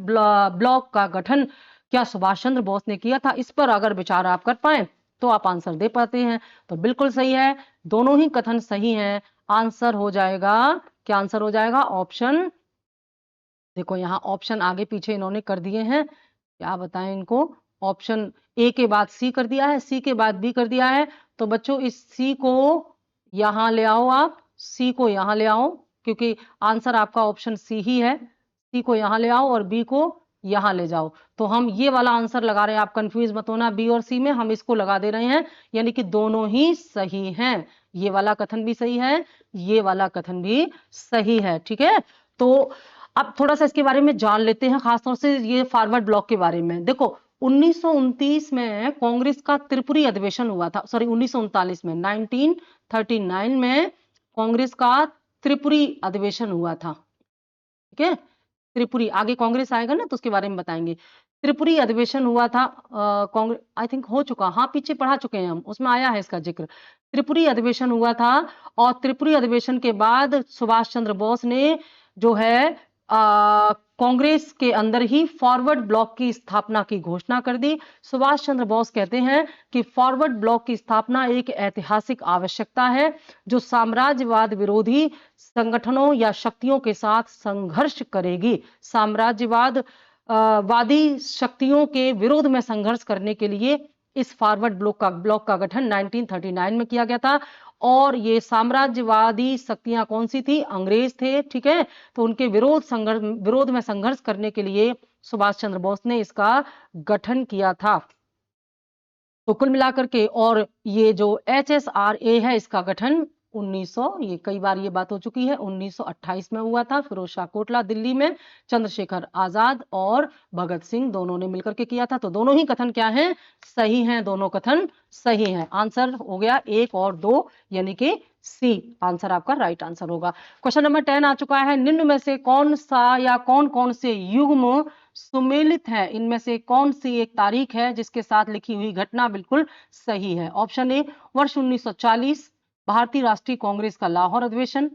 ब्लॉक का गठन क्या सुभाष चंद्र बोस ने किया था, इस पर अगर विचार आप कर पाए तो आप आंसर दे पाते हैं। तो बिल्कुल सही है, दोनों ही कथन सही हैं। आंसर हो जाएगा, क्या आंसर हो जाएगा? ऑप्शन, देखो यहाँ ऑप्शन आगे पीछे इन्होंने कर दिए हैं, क्या बताएं इनको। ऑप्शन ए के बाद सी कर दिया है, सी के बाद बी कर दिया है। तो बच्चों इस सी को यहां ले आओ, आप सी को यहां ले आओ, क्योंकि आंसर आपका ऑप्शन सी ही है। सी को यहां ले आओ और बी को यहां ले जाओ। तो हम ये वाला आंसर लगा रहे हैं, आप कंफ्यूज मत होना, बी और सी में हम इसको लगा दे रहे हैं, यानी कि दोनों ही सही हैं। ये वाला कथन भी सही है, ये वाला कथन भी सही है। ठीक है, तो अब थोड़ा सा इसके बारे में जान लेते हैं, खासतौर से ये फॉरवर्ड ब्लॉक के बारे में। देखो 1929 में कांग्रेस का त्रिपुरी अधिवेशन हुआ था, सॉरी 1939 में, 1939 में कांग्रेस का त्रिपुरी अधिवेशन हुआ था। ठीक है, त्रिपुरी, आगे कांग्रेस आएगा ना तो उसके बारे में बताएंगे। त्रिपुरी अधिवेशन हुआ था, कांग्रेस आई थिंक हो चुका, हाँ पीछे पढ़ा चुके हैं हम, उसमें आया है इसका जिक्र। त्रिपुरी अधिवेशन हुआ था और त्रिपुरी अधिवेशन के बाद सुभाष चंद्र बोस ने जो है कांग्रेस के अंदर ही फॉरवर्ड ब्लॉक की स्थापना की घोषणा कर दी। सुभाष चंद्र बोस कहते हैं कि फॉरवर्ड ब्लॉक की स्थापना एक ऐतिहासिक आवश्यकता है जो साम्राज्यवाद विरोधी संगठनों या शक्तियों के साथ संघर्ष करेगी। साम्राज्यवाद वादी शक्तियों के विरोध में संघर्ष करने के लिए इस फॉरवर्ड ब्लॉक का गठन 1939 में किया गया था। और ये साम्राज्यवादी शक्तियां कौन सी थी? अंग्रेज थे। ठीक है, तो उनके विरोध में संघर्ष करने के लिए सुभाष चंद्र बोस ने इसका गठन किया था। तो कुल मिलाकर के, और ये जो HSRA है इसका गठन 1900, ये कई बार ये बात हो चुकी है, 1928 में हुआ था, फिरोज शाह कोटला दिल्ली में, चंद्रशेखर आजाद और भगत सिंह दोनों ने मिलकर के किया था। तो दोनों ही कथन क्या हैं? सही हैं, दोनों कथन सही हैं। आंसर हो गया 1 और 2, यानी कि सी आंसर आपका राइट आंसर होगा। क्वेश्चन नंबर 10 आ चुका है। निम्न में से कौन सा या कौन कौन से युग्म सुमेलित है? इनमें से कौन सी एक तारीख है जिसके साथ लिखी हुई घटना बिल्कुल सही है? ऑप्शन ए वर्ष 1940 भारतीय राष्ट्रीय कांग्रेस का लाहौर अधिवेशन,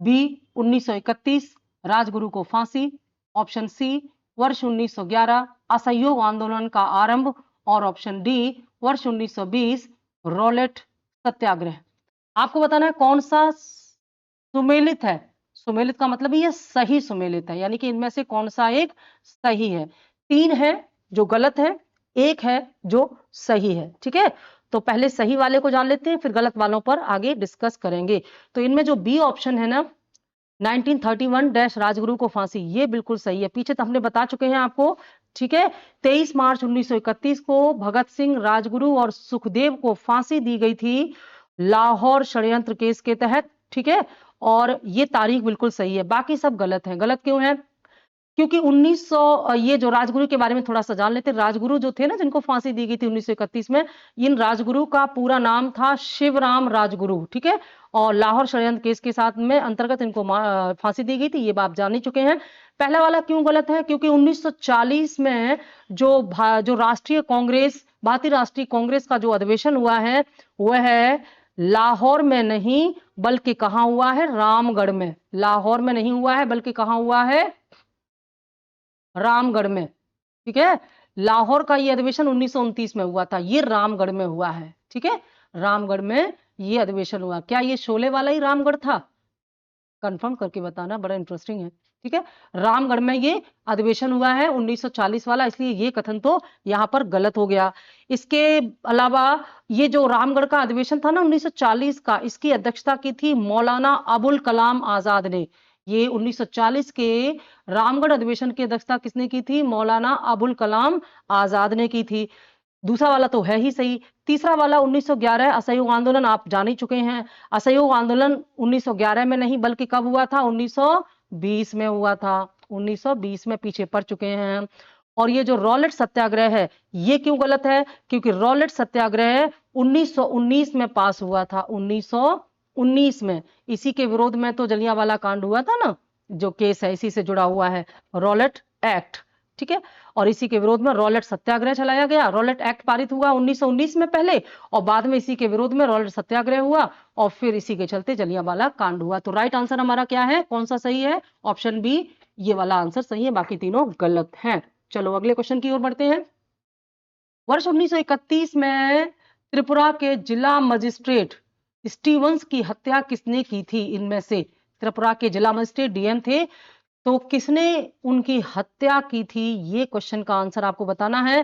बी 1931 राजगुरु को फांसी, ऑप्शन सी वर्ष 1911 असहयोग आंदोलन का आरंभ, और ऑप्शन डी वर्ष 1920 रॉलेट सत्याग्रह। आपको बताना है कौन सा सुमेलित है। सुमेलित का मतलब ये सही सुमेलित है, यानी कि इनमें से कौन सा एक सही है। 3 है जो गलत है, 1 है जो सही है। ठीक है, तो पहले सही वाले को जान लेते हैं, फिर गलत वालों पर आगे डिस्कस करेंगे। तो इनमें जो बी ऑप्शन है ना, 1931 राजगुरु को फांसी, ये बिल्कुल सही है। पीछे तो हमने बता चुके हैं आपको। ठीक है, 23 मार्च 1931 को भगत सिंह, राजगुरु और सुखदेव को फांसी दी गई थी लाहौर षड्यंत्र केस के तहत। ठीक है, और ये तारीख बिल्कुल सही है, बाकी सब गलत है। गलत क्यों है? क्योंकि 1900 ये जो राजगुरु के बारे में थोड़ा सा जान लेते हैं। राजगुरु जो थे ना, जिनको फांसी दी गई थी 1931 में, इन राजगुरु का पूरा नाम था शिवराम राजगुरु, ठीक है। और लाहौर षड्यंत्र केस के साथ में अंतर्गत इनको फांसी दी गई थी, ये बात जान ही चुके हैं। पहला वाला क्यों गलत है? क्योंकि 1940 में जो राष्ट्रीय कांग्रेस, भारतीय राष्ट्रीय कांग्रेस का जो अधिवेशन हुआ है वह है लाहौर में नहीं बल्कि कहां हुआ है? रामगढ़ में। लाहौर में नहीं हुआ है बल्कि कहां हुआ है? रामगढ़ में, ठीक है। लाहौर का ये अधिवेशन 1929 में हुआ था, ये रामगढ़ में हुआ है, ठीक है। रामगढ़ में ये अधिवेशन हुआ। क्या ये शोले वाला ही रामगढ़ था? कंफर्म करके बताना, बड़ा इंटरेस्टिंग है, ठीक है। रामगढ़ में ये अधिवेशन हुआ है 1940 वाला, इसलिए ये कथन तो यहां पर गलत हो गया। इसके अलावा ये जो रामगढ़ का अधिवेशन था ना 1940 का, इसकी अध्यक्षता की थी मौलाना अबुल कलाम आजाद ने। ये 1940 के रामगढ़ अधिवेशन की अध्यक्षता किसने की थी? मौलाना अबुल कलाम आजाद ने की थी। दूसरा वाला तो है ही सही। तीसरा वाला 1911 असहयोग आंदोलन, आप जान ही चुके हैं। असहयोग आंदोलन 1911 में नहीं बल्कि कब हुआ था? 1920 में हुआ था। 1920 में पीछे पड़ चुके हैं। और ये जो रॉलेट सत्याग्रह है, ये क्यों गलत है? क्योंकि रॉलेट सत्याग्रह 1919 में पास हुआ था। 1919 में। इसी के विरोध में तो जलियांवाला कांड हुआ था ना, जो केस है इसी से जुड़ा हुआ है, रॉलेट एक्ट, ठीक है। और इसी के विरोध में रॉलेट सत्याग्रह चलाया गया। रॉलेट एक्ट पारित हुआ 1919 में पहले, और बाद में इसी के विरोध में रॉलेट सत्याग्रह हुआ, और फिर इसी के चलते जलियांवाला कांड हुआ। तो राइट आंसर हमारा क्या है? कौन सा सही है? ऑप्शन बी, ये वाला आंसर सही है, बाकी तीनों गलत हैं। चलो अगले क्वेश्चन की ओर बढ़ते हैं। वर्ष 1931 में त्रिपुरा के जिला मजिस्ट्रेट स्टीवंस की हत्या किसने की थी? इनमें से त्रिपुरा के जिला मजिस्ट्रेट डीएम थे, तो किसने उनकी हत्या की थी? ये क्वेश्चन का आंसर आपको बताना है।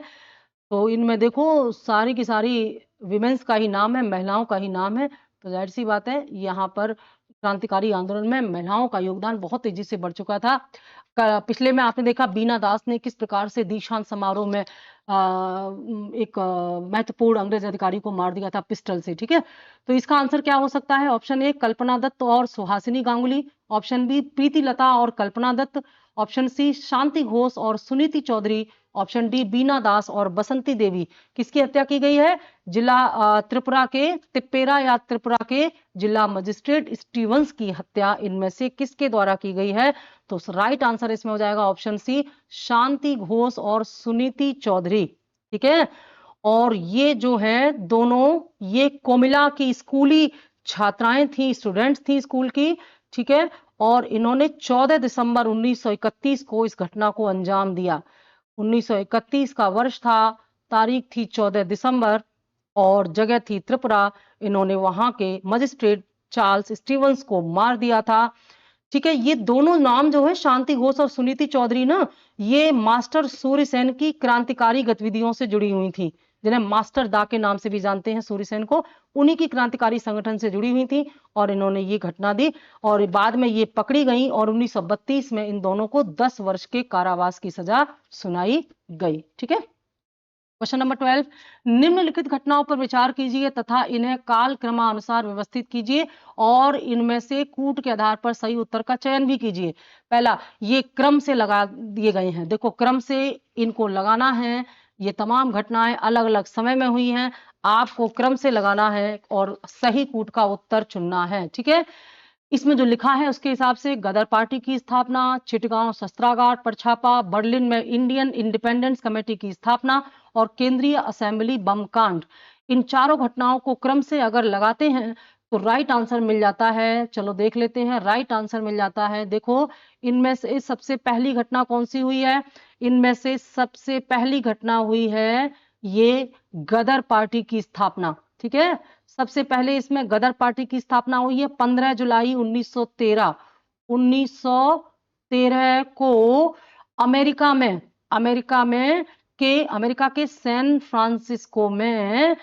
तो इनमें देखो सारी की सारी विमेंस का ही नाम है, महिलाओं का ही नाम है, तो जाहिर सी बात है यहाँ पर क्रांतिकारी आंदोलन में महिलाओं का योगदान बहुत तेजी से बढ़ चुका था। पिछले में आपने देखा बीना दास ने किस प्रकार से दीक्षांत समारोह में एक महत्वपूर्ण अंग्रेज अधिकारी को मार दिया था पिस्टल से, ठीक है। तो इसका आंसर क्या हो सकता है? ऑप्शन ए कल्पना दत्त और सुहासिनी गांगुली, ऑप्शन बी प्रीति लता और कल्पना दत्त, ऑप्शन सी शांति घोष और सुनीति चौधरी, ऑप्शन डी बीना दास और बसंती देवी। किसकी हत्या की गई है? त्रिपुरा के तिप्पेरा या त्रिपुरा के जिला मजिस्ट्रेट स्टीवंस की हत्या इनमें से किसके द्वारा की गई है? तो राइट आंसर इसमें हो जाएगा ऑप्शन सी, शांति घोष और सुनीति चौधरी, ठीक है। और ये जो है दोनों, ये कोमिला की स्कूली छात्राएं थी, स्टूडेंट्स थी स्कूल की, ठीक है। और इन्होंने 14 दिसंबर 1931 को इस घटना को अंजाम दिया। 1931 का वर्ष था, तारीख थी 14 दिसंबर और जगह थी त्रिपुरा। इन्होंने वहां के मजिस्ट्रेट चार्ल्स स्टीवंस को मार दिया था, ठीक है। ये दोनों नाम जो है शांति घोष और सुनीति चौधरी ना, ये मास्टर सूर्यसेन की क्रांतिकारी गतिविधियों से जुड़ी हुई थी, जिन्हें मास्टर दा के नाम से भी जानते हैं सूर्यसेन को। उन्हीं की क्रांतिकारी संगठन से जुड़ी हुई थी और इन्होंने ये घटना दी और बाद में ये पकड़ी गई और 1932 में इन दोनों को 10 वर्ष के कारावास की सजा सुनाई गई, ठीक है। क्वेश्चन नंबर 12, निम्नलिखित घटनाओं पर विचार कीजिए तथा इन्हें काल क्रमानुसार व्यवस्थित कीजिए और इनमें से कूट के आधार पर सही उत्तर का चयन भी कीजिए। पहला, ये क्रम से लगा दिए गए हैं, देखो क्रम से इनको लगाना है। ये तमाम घटनाएं अलग अलग समय में हुई हैं, आपको क्रम से लगाना है और सही कूट का उत्तर चुनना है, ठीक है। इसमें जो लिखा है उसके हिसाब से गदर पार्टी की स्थापना, चिटगांव शस्त्रागार पर छापा, बर्लिन में इंडियन इंडिपेंडेंस कमेटी की स्थापना और केंद्रीय असेंबली बम कांड, इन चारों घटनाओं को क्रम से अगर लगाते हैं तो राइट आंसर मिल जाता है। चलो देख लेते हैं, राइट आंसर मिल जाता है। देखो इनमें से सबसे पहली घटना कौन सी हुई है? इनमें से सबसे पहली घटना हुई है ये गदर पार्टी की स्थापना, ठीक है। सबसे पहले इसमें गदर पार्टी की स्थापना हुई है 15 जुलाई 1913। 1913 को अमेरिका के सैन फ्रांसिस्को में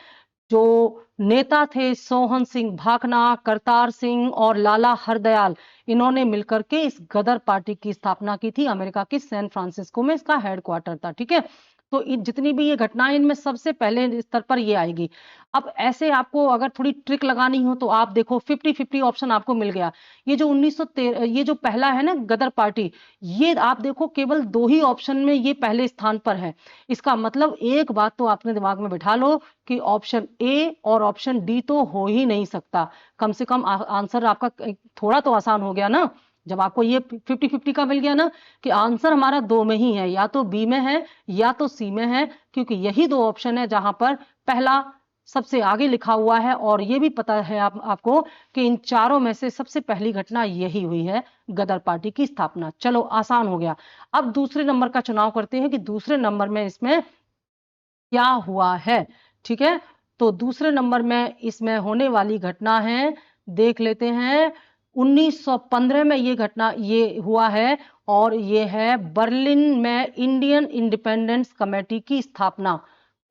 जो नेता थे सोहन सिंह भाकना, करतार सिंह और लाला हरदयाल, इन्होंने मिलकर के इस गदर पार्टी की स्थापना की थी। अमेरिका के सैन फ्रांसिस्को में इसका हेडक्वार्टर था, ठीक है। तो जितनी भी ये घटनाएं इनमें सबसे पहले स्तर पर ये आएगी। अब ऐसे आपको अगर थोड़ी ट्रिक लगानी हो तो आप देखो 50-50 ऑप्शन आपको मिल गया। ये जो 1913 ये जो पहला है ना गदर पार्टी, ये आप देखो केवल 2 ही ऑप्शन में ये पहले स्थान पर है। इसका मतलब एक बात तो आपने दिमाग में बिठा लो कि ऑप्शन ए और ऑप्शन डी तो हो ही नहीं सकता। कम से कम आंसर आपका थोड़ा तो आसान हो गया ना, जब आपको ये 50-50 का मिल गया ना कि आंसर हमारा 2 में ही है, या तो बी में है या तो सी में है, क्योंकि यही 2 ऑप्शन है जहां पर पहला सबसे आगे लिखा हुआ है। और ये भी पता है आपको कि इन चारों में से सबसे पहली घटना यही हुई है, गदर पार्टी की स्थापना। चलो आसान हो गया। अब दूसरे नंबर का चुनाव करते हैं कि दूसरे नंबर में इसमें क्या हुआ है। ठीक है, तो दूसरे नंबर में इसमें होने वाली घटना है, देख लेते हैं। 1915 में ये घटना ये हुआ है और ये है बर्लिन में इंडियन इंडिपेंडेंस कमेटी की स्थापना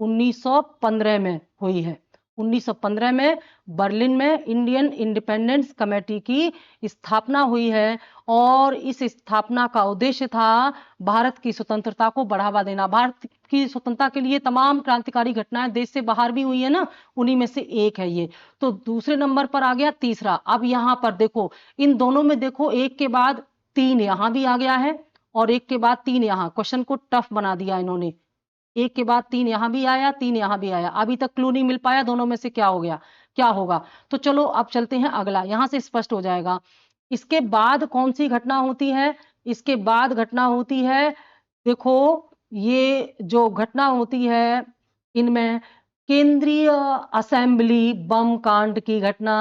1915 में हुई है। 1915 में बर्लिन में इंडियन इंडिपेंडेंस कमेटी की स्थापना हुई है और इस स्थापना का उद्देश्य था भारत की स्वतंत्रता को बढ़ावा देना। भारत की स्वतंत्रता के लिए तमाम क्रांतिकारी घटनाएं देश से बाहर भी हुई है ना, उन्हीं में से एक है ये। तो दूसरे नंबर पर आ गया तीसरा। अब यहां पर देखो इन दोनों में देखो एक के बाद 3 यहां भी आ गया है और एक के बाद 3 यहां। क्वेश्चन को टफ बना दिया इन्होंने, एक के बाद 3 यहां भी आया 3 यहां भी आया। अभी तक क्लू नहीं मिल पाया दोनों में से क्या हो गया क्या होगा। तो चलो अब चलते हैं अगला, यहां से स्पष्ट हो जाएगा। इसके बाद कौन सी घटना होती है, इसके बाद घटना होती है, देखो ये जो घटना होती है इनमें केंद्रीय असेंबली बम कांड की घटना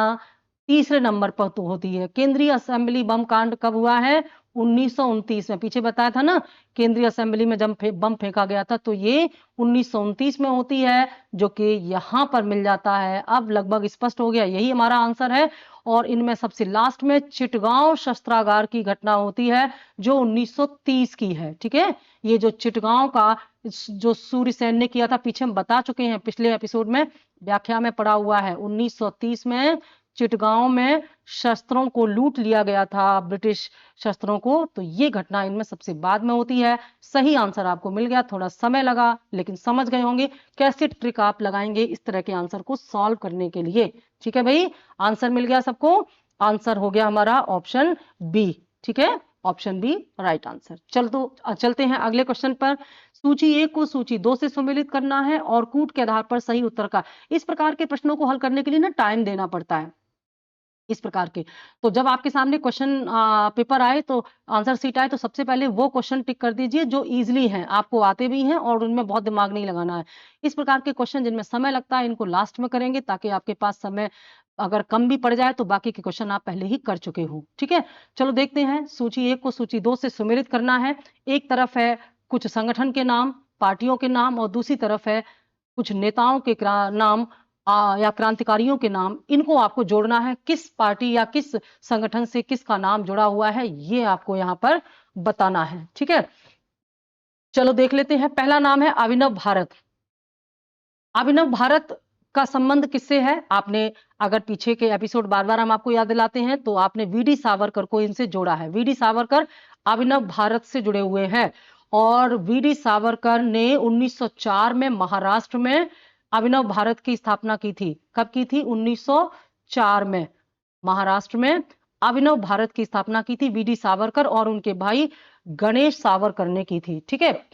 तीसरे नंबर पर तो होती है। केंद्रीय असेंबली बम कांड कब हुआ है, 1929 में। पीछे बताया था ना केंद्रीय असेंबली में जब बम फेंका गया था, तो ये 1929 में होती है, जो कि यहां पर मिल जाता है। अब लगभग स्पष्ट हो गया, यही हमारा आंसर है। और इनमें सबसे लास्ट में चिटगांव शस्त्रागार की घटना होती है जो 1930 की है। ठीक है, ये जो चिटगांव का जो सूर्य सेन ने किया था, पीछे हम बता चुके हैं, पिछले एपिसोड में व्याख्या में पढ़ा हुआ है। 1930 में चिटगांव में शस्त्रों को लूट लिया गया था, ब्रिटिश शस्त्रों को। तो ये घटना इनमें सबसे बाद में होती है। सही आंसर आपको मिल गया, थोड़ा समय लगा लेकिन समझ गए होंगे कैसे ट्रिक आप लगाएंगे इस तरह के आंसर को सॉल्व करने के लिए। ठीक है भाई, आंसर मिल गया सबको। आंसर हो गया हमारा ऑप्शन बी। ठीक है, ऑप्शन बी राइट आंसर। चलते हैं अगले क्वेश्चन पर। सूची 1 को सूची 2 से सम्मिलित करना है और कूट के आधार पर सही उत्तर का। इस प्रकार के प्रश्नों को हल करने के लिए ना टाइम देना पड़ता है इस प्रकार के। तो जब आपके सामने क्वेश्चन पेपर आए, तो आंसर सीट आए, तो सबसे पहले वो क्वेश्चन टिक कर दीजिए जो इजीली हैं, आपको आते भी हैं और उनमें बहुत दिमाग नहीं लगाना है। इस प्रकार के क्वेश्चन जिनमें समय लगता है इनको लास्ट में करेंगे, ताकि आपके पास समय अगर कम भी पड़ जाए तो बाकी के क्वेश्चन आप पहले ही कर चुके हो। ठीक है, चलो देखते हैं। सूची 1 को सूची 2 से सम्मिलित करना है। एक तरफ है कुछ संगठन के नाम, पार्टियों के नाम, और दूसरी तरफ है कुछ नेताओं के नाम या क्रांतिकारियों के नाम। इनको आपको जोड़ना है, किस पार्टी या किस संगठन से किसका नाम जुड़ा हुआ है ये आपको यहां पर बताना है। ठीक है, चलो देख लेते हैं। पहला नाम है अभिनव भारत। अभिनव भारत का संबंध किससे है? आपने अगर पीछे के एपिसोड बार बार हम आपको याद दिलाते हैं तो आपने वीडी सावरकर को इनसे जोड़ा है। वीडी सावरकर अभिनव भारत से जुड़े हुए हैं और वीडी सावरकर ने 1904 में महाराष्ट्र में अभिनव भारत की स्थापना की थी। कब की थी? 1904 में महाराष्ट्र में अभिनव भारत की स्थापना की थी वीडी सावरकर और उनके भाई गणेश सावरकर ने की थी। ठीक है,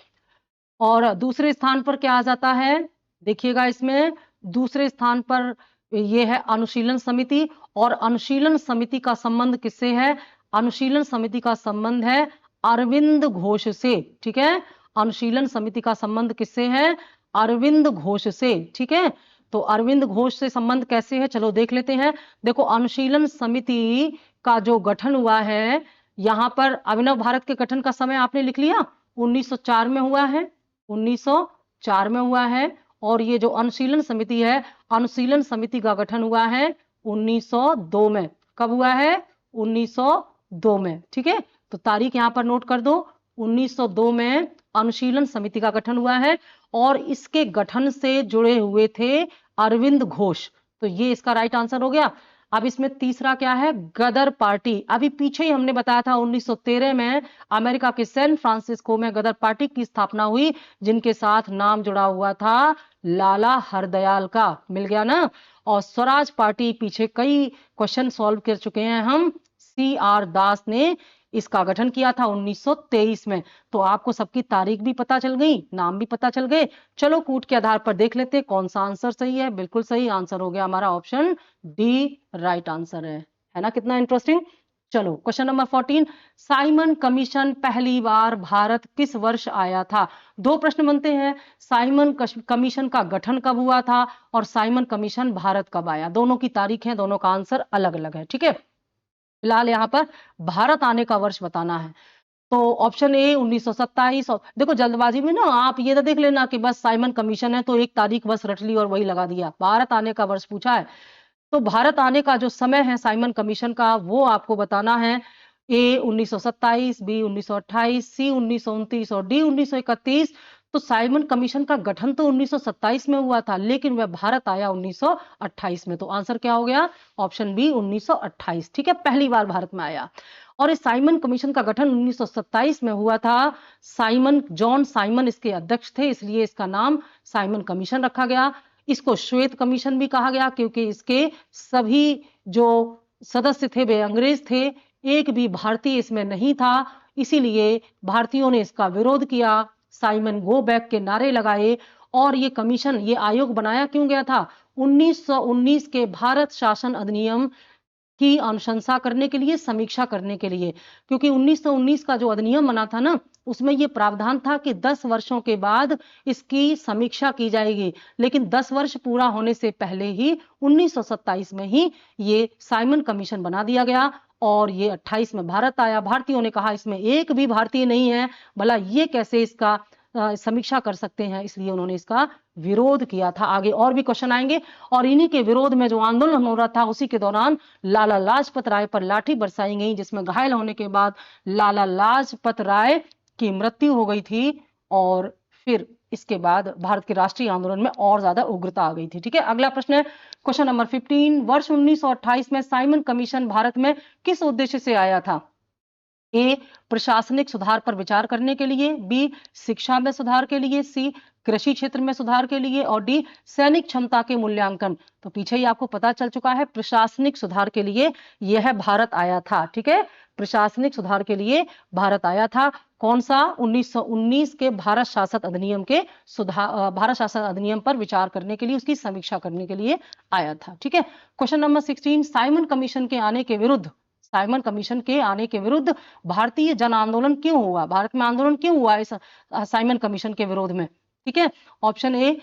और दूसरे स्थान पर क्या आ जाता है, देखिएगा इसमें दूसरे स्थान पर यह है अनुशीलन समिति। और अनुशीलन समिति का संबंध किससे है? अनुशीलन समिति का संबंध है अरविंद घोष से। ठीक है, अनुशीलन समिति का संबंध किससे है? अरविंद घोष से। ठीक है, तो अरविंद घोष से संबंध कैसे है, चलो देख लेते हैं। देखो, अनुशीलन समिति का जो गठन हुआ है, यहां पर अभिनव भारत के गठन का समय आपने लिख लिया, 1904 में हुआ है। 1904 में हुआ है। और ये जो अनुशीलन समिति है, अनुशीलन समिति का गठन हुआ है 1902 में। कब हुआ है? 1902 में। ठीक है, तो तारीख यहां पर नोट कर दो, 1902 में अनुशीलन समिति का गठन हुआ है और इसके गठन से जुड़े हुए थे अरविंद घोष। तो ये इसका राइट आंसर हो गया। अब इसमें तीसरा क्या है, गदर पार्टी। अभी पीछे ही हमने बताया था 1913 में अमेरिका के सैन फ्रांसिस्को में गदर पार्टी की स्थापना हुई, जिनके साथ नाम जुड़ा हुआ था लाला हरदयाल का। मिल गया ना। और स्वराज पार्टी, पीछे कई क्वेश्चन सॉल्व कर चुके हैं हम, CR दास ने इसका गठन किया था 1923 में। तो आपको सबकी तारीख भी पता चल गई, नाम भी पता चल गए। चलो कूट के आधार पर देख लेते कौन सा आंसर सही है। बिल्कुल सही आंसर हो गया हमारा ऑप्शन डी, राइट आंसर है ना। कितना इंटरेस्टिंग। चलो क्वेश्चन नंबर 14, साइमन कमीशन पहली बार भारत किस वर्ष आया था। दो प्रश्न बनते हैं, साइमन कमीशन का गठन कब हुआ था और साइमन कमीशन भारत कब आया। दोनों की तारीख है, दोनों का आंसर अलग अलग है। ठीक है, फिलहाल यहाँ पर भारत आने का वर्ष बताना है। तो ऑप्शन ए 1927। और देखो जल्दबाजी में ना आप ये तो देख लेना कि बस साइमन कमीशन है तो एक तारीख बस रट ली और वही लगा दिया। भारत आने का वर्ष पूछा है, तो भारत आने का जो समय है साइमन कमीशन का वो आपको बताना है। ए 1927, बी 1928, सी 1929 और डी 1931। तो साइमन कमीशन का गठन तो 1927 में हुआ था, लेकिन वह भारत आया 1928 में। तो आंसर क्या हो गया, ऑप्शन बी 1928। ठीक है, पहली बार भारत में आया। और इस साइमन कमीशन का गठन 1927 में हुआ था। साइमन, जॉन साइमन इसके अध्यक्ष थे, इसलिए इसका नाम साइमन कमीशन रखा गया। इसको श्वेत कमीशन भी कहा गया क्योंकि इसके सभी जो सदस्य थे वे अंग्रेज थे, एक भी भारतीय इसमें नहीं था, इसीलिए भारतीयों ने इसका विरोध किया, साइमन गो बैक के नारे लगाए। और ये कमीशन, ये आयोग बनाया क्यों गया था, 1919 के भारत शासन अधिनियम की अनुशंसा करने के लिए, समीक्षा करने के लिए। क्योंकि 1919 का जो अधिनियम बना था ना, उसमें यह प्रावधान था कि 10 वर्षों के बाद इसकी समीक्षा की जाएगी, लेकिन 10 वर्ष पूरा होने से पहले ही 1927 में ही ये साइमन कमीशन बना दिया गया और ये 28 में भारत आया। भारतीयों ने कहा इसमें एक भी भारतीय नहीं है, भला ये कैसे इसका समीक्षा कर सकते हैं, इसलिए उन्होंने इसका विरोध किया था। आगे और भी क्वेश्चन आएंगे। और इन्हीं के विरोध में जो आंदोलन हो रहा था, उसी के दौरान लाला लाजपत राय पर लाठी बरसाई गई, जिसमें घायल होने के बाद लाला लाजपत राय की मृत्यु हो गई थी। और फिर इसके बाद भारत के राष्ट्रीय आंदोलन में और ज्यादा उग्रता आ गई थी। ठीक है, अगला प्रश्न है क्वेश्चन नंबर 15, वर्ष 1928 में साइमन कमीशन भारत में किस उद्देश्य से आया था। ए, प्रशासनिक सुधार पर विचार करने के लिए, बी, शिक्षा में सुधार के लिए, सी, कृषि क्षेत्र में सुधार के लिए और डी, सैनिक क्षमता के मूल्यांकन। तो पीछे ही आपको पता चल चुका है, प्रशासनिक सुधार के लिए यह भारत आया था। ठीक है, प्रशासनिक सुधार के लिए भारत आया था। कौन सा, 1919 के भारत शासन अधिनियम के सुधार, भारत शासन अधिनियम पर विचार करने के लिए, उसकी समीक्षा करने के लिए आया था। ठीक है, क्वेश्चन नंबर 16, साइमन कमीशन के आने के विरुद्ध, साइमन कमीशन के आने के विरुद्ध भारतीय जन आंदोलन क्यों हुआ, भारत में आंदोलन क्यों हुआ इस साइमन कमीशन के विरोध में। ठीक है, ऑप्शन ए,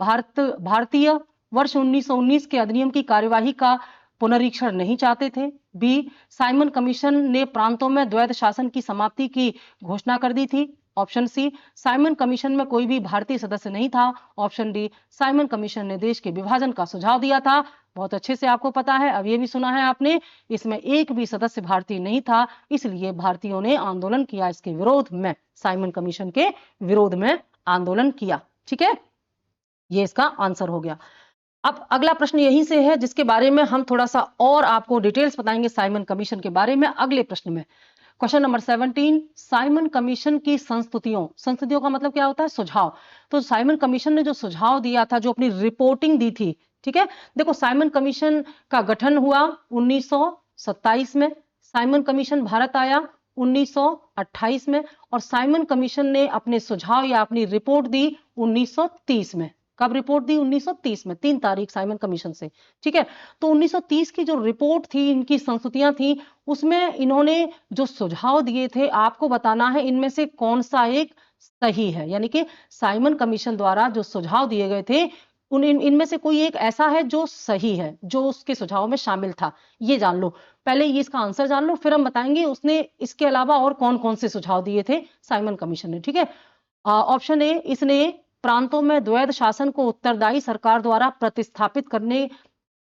भारतीय वर्ष 1919 के अधिनियम की कार्यवाही का पुनरीक्षण नहीं चाहते थे, बी, साइमन कमीशन ने प्रांतों में द्वैध शासन की समाप्ति की घोषणा कर दी थी, ऑप्शन सी, साइमन कमीशन में कोई भी भारतीय सदस्य नहीं था, ऑप्शन डी, साइमन कमीशन ने देश के विभाजन का सुझाव दिया था। बहुत अच्छे से आपको पता है, अब ये भी सुना है आपने, इसमें एक भी सदस्य भारतीय नहीं था, इसलिए भारतीयों ने आंदोलन किया इसके विरोध में, साइमन कमीशन के विरोध में आंदोलन किया। ठीक है, ये इसका आंसर हो गया। अब अगला प्रश्न यहीं से है जिसके बारे में हम थोड़ा सा और आपको डिटेल्स बताएंगे साइमन कमीशन के बारे में अगले प्रश्न में। क्वेश्चन नंबर 17, साइमन कमीशन की संस्तुतियों, संस्तुतियों का मतलब क्या होता है, सुझाव। तो साइमन कमीशन ने जो सुझाव दिया था, जो अपनी रिपोर्टिंग दी थी, ठीक है, देखो साइमन कमीशन का गठन हुआ 1927 में, साइमन कमीशन भारत आया 1928 में, और साइमन कमीशन ने अपने सुझाव या अपनी रिपोर्ट दी 1930 में। कब रिपोर्ट दी, 1930 में, 3 तारीख साइमन कमीशन से। ठीक है, तो 1930 की जो रिपोर्ट थी, इनकी संस्तुतियां थी, उसमें इन्होंने जो सुझाव दिए थे, आपको बताना है इनमें से कौन सा एक सही है। यानी कि साइमन कमीशन द्वारा जो सुझाव दिए गए थे, इनमें से कोई एक ऐसा है जो सही है, जो उसके सुझाव में शामिल था, ये जान लो। पहले ये इसका आंसर जान लो, फिर हम बताएंगे उसने इसके अलावा और कौन कौन से सुझाव दिए थे साइमन कमीशन ने। ठीक है, ऑप्शन ए, इसने प्रांतों में द्वैध शासन को उत्तरदायी सरकार द्वारा प्रतिस्थापित करने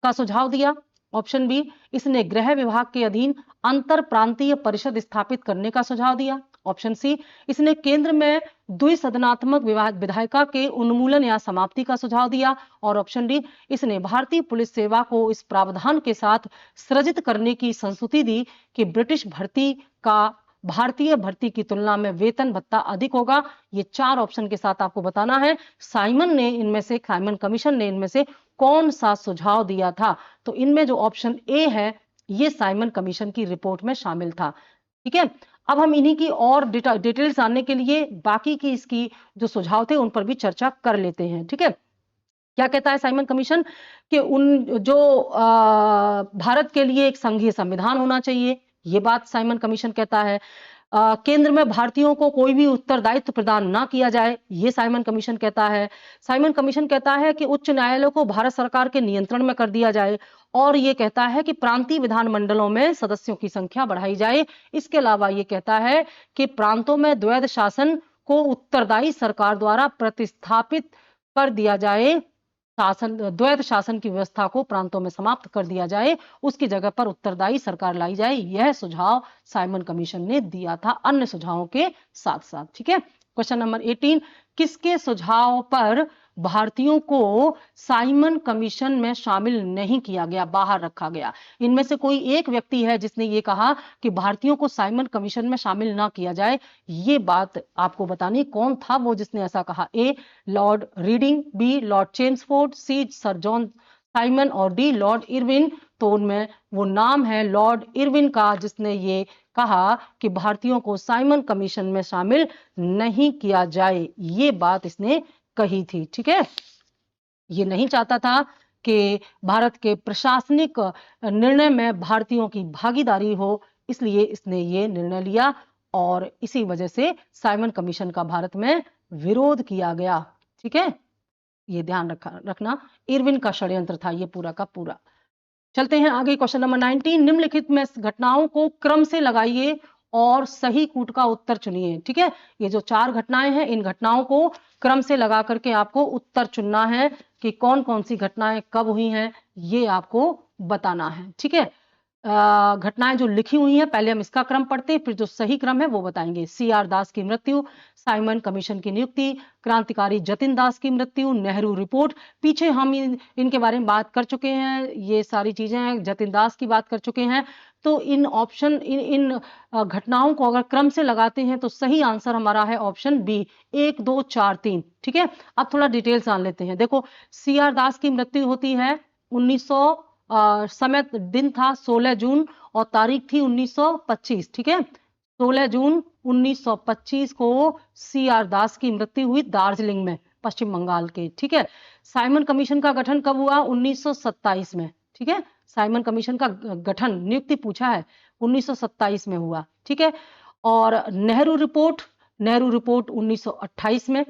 का सुझाव दिया। ऑप्शन बी, इसने गृह विभाग के अधीन अंतर प्रांतीय परिषद स्थापित करने का सुझाव दिया। ऑप्शन सी, इसने केंद्र में द्विसदनात्मक विधायिका के उन्मूलन या समाप्ति का सुझाव दिया। और ऑप्शन डी, इसने भारतीय पुलिस सेवा को इस प्रावधान के साथ सृजित करने की संस्तुति दी कि ब्रिटिश भर्ती का भारतीय भर्ती की तुलना में वेतन भत्ता अधिक होगा। ये 4 ऑप्शन के साथ आपको बताना है साइमन कमीशन ने इनमें से कौन सा सुझाव दिया था। तो इनमें जो ऑप्शन ए है ये साइमन कमीशन की रिपोर्ट में शामिल था। ठीक है, अब हम इन्हीं की और डिटेल्स जानने के लिए बाकी की इसकी जो सुझाव थे उन पर भी चर्चा कर लेते हैं। ठीक है, क्या कहता है साइमन कमीशन कि भारत के लिए एक संघीय संविधान होना चाहिए, ये बात साइमन कमीशन कहता है। केंद्र में भारतीयों को कोई भी उत्तरदायित्व प्रदान ना किया जाए, ये साइमन कमीशन कहता है। साइमन कमीशन कहता है कि उच्च न्यायालय को भारत सरकार के नियंत्रण में कर दिया जाए, और ये कहता है कि प्रांतीय विधानमंडलों में सदस्यों की संख्या बढ़ाई जाए। इसके अलावा ये कहता है कि प्रांतों में द्वैध शासन को उत्तरदायी सरकार द्वारा प्रतिस्थापित कर दिया जाए, द्वैध शासन की व्यवस्था को प्रांतों में समाप्त कर दिया जाए, उसकी जगह पर उत्तरदायी सरकार लाई जाए। यह सुझाव साइमन कमीशन ने दिया था अन्य सुझावों के साथ साथ। ठीक है, क्वेश्चन नंबर 18, किसके सुझाव पर भारतीयों को साइमन कमीशन में शामिल नहीं किया गया, बाहर रखा गया? इनमें से कोई एक व्यक्ति है जिसने ये कहा कि भारतीयों को साइमन कमीशन में शामिल ना किया जाए, ये बात आपको बतानी। कौन था वो जिसने ऐसा कहा? A, Lord Reading, B, Lord Chelmsford, C, sir John Simon, और डी, लॉर्ड इरविन। तो उनमें वो नाम है लॉर्ड इरविन का, जिसने ये कहा कि भारतीयों को साइमन कमीशन में शामिल नहीं किया जाए, ये बात इसने कही थी। ठीक है, ये नहीं चाहता था कि भारत के प्रशासनिक निर्णय में भारतीयों की भागीदारी हो, इसलिए इसने ये निर्णय लिया, और इसी वजह से साइमन कमीशन का भारत में विरोध किया गया। ठीक है, ये ध्यान रखना, इरविन का षड्यंत्र था ये पूरा का पूरा। चलते हैं आगे, क्वेश्चन नंबर 19, निम्नलिखित में घटनाओं को क्रम से लगाइए और सही कूट का उत्तर चुनिए। ठीक है, ये जो 4 घटनाएं हैं, इन घटनाओं को क्रम से लगा करके आपको उत्तर चुनना है कि कौन कौन सी घटनाएं कब हुई हैं, ये आपको बताना है। ठीक है, घटनाएं जो लिखी हुई हैं पहले हम इसका क्रम पढ़ते हैं, फिर जो सही क्रम है वो बताएंगे। CR दास की मृत्यु, साइमन कमीशन की नियुक्ति, क्रांतिकारी जतिन दास की मृत्यु, नेहरू रिपोर्ट। पीछे हम इनके बारे में बात कर चुके हैं, ये सारी चीजें जतिन दास की बात कर चुके हैं। तो इन ऑप्शन इन घटनाओं को अगर क्रम से लगाते हैं तो सही आंसर हमारा है ऑप्शन बी, 1 2 4 3। ठीक है, अब थोड़ा डिटेल्स जान लेते हैं। देखो, CR दास की मृत्यु होती है 1900, समय दिन था 16 जून और तारीख थी 1925। ठीक है, 16 जून 1925 को CR दास की मृत्यु हुई दार्जिलिंग में, पश्चिम बंगाल के। ठीक है, साइमन कमीशन का गठन कब हुआ? 1927 में। ठीक है, साइमन कमीशन का गठन, नियुक्ति पूछा है, 1927 में हुआ। ठीक है, और नेहरू रिपोर्ट 1928 में,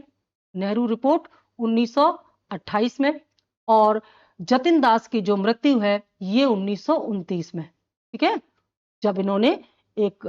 नेहरू रिपोर्ट 1928 में, और जतिन दास की जो मृत्यु है ये 1929 में। ठीक है, जब इन्होंने एक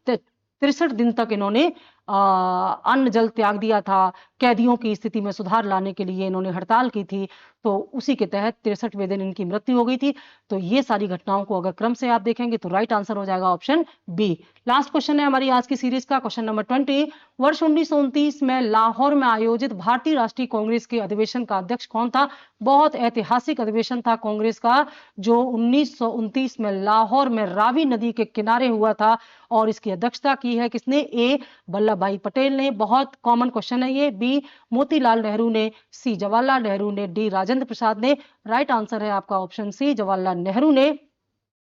63 दिन तक इन्होंने अन्न जल त्याग दिया था, कैदियों की स्थिति में सुधार लाने के लिए इन्होंने हड़ताल की थी, तो उसी के तहत 63वें दिन इनकी मृत्यु हो गई थी। तो ये सारी घटनाओं को अगर क्रम से आप देखेंगे तो राइट आंसर हो जाएगा ऑप्शन बी। लास्ट क्वेश्चन है हमारी आज की सीरीज का, क्वेश्चन नंबर 20, वर्ष 1929 में लाहौर में आयोजित भारतीय राष्ट्रीय कांग्रेस के अधिवेशन का अध्यक्ष कौन था? बहुत ऐतिहासिक अधिवेशन था कांग्रेस का, जो 1929 में लाहौर में रावी नदी के किनारे हुआ था, और इसकी अध्यक्षता की है किसने? ए, वल्लभ भाई पटेल ने। बहुत कॉमन क्वेश्चन है ये। बी, मोतीलाल नेहरू ने। सी, जवाहरलाल नेहरू ने। डी, राजेंद्र प्रसाद ने। राइट आंसर है आपका ऑप्शन सी, जवाहरलाल नेहरू ने।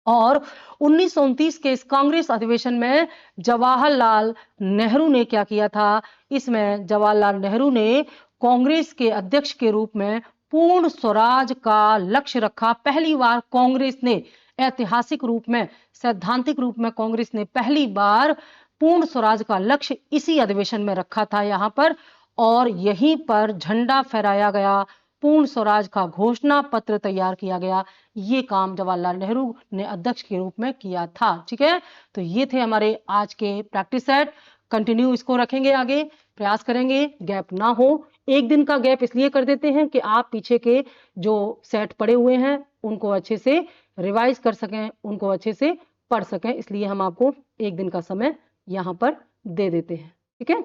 और 1929 के इस कांग्रेस अधिवेशन में जवाहरलाल नेहरू ने क्या किया था? इसमें जवाहरलाल नेहरू ने कांग्रेस के अध्यक्ष के रूप में पूर्ण स्वराज का लक्ष्य रखा। पहली बार कांग्रेस ने ऐतिहासिक रूप में, सैद्धांतिक रूप में कांग्रेस ने पहली बार पूर्ण स्वराज का लक्ष्य इसी अधिवेशन में रखा था यहां पर, और यहीं पर झंडा फहराया गया, पूर्ण स्वराज का घोषणा पत्र तैयार किया गया। ये काम जवाहरलाल नेहरू ने अध्यक्ष के रूप में किया था। ठीक है, तो ये थे हमारे आज के प्रैक्टिस सेट। कंटिन्यू इसको रखेंगे, आगे प्रयास करेंगे, गैप ना हो। एक दिन का गैप इसलिए कर देते हैं कि आप पीछे के जो सेट पड़े हुए हैं उनको अच्छे से रिवाइज कर सकें, उनको अच्छे से पढ़ सकें, इसलिए हम आपको एक दिन का समय यहाँ पर दे देते हैं। ठीक है,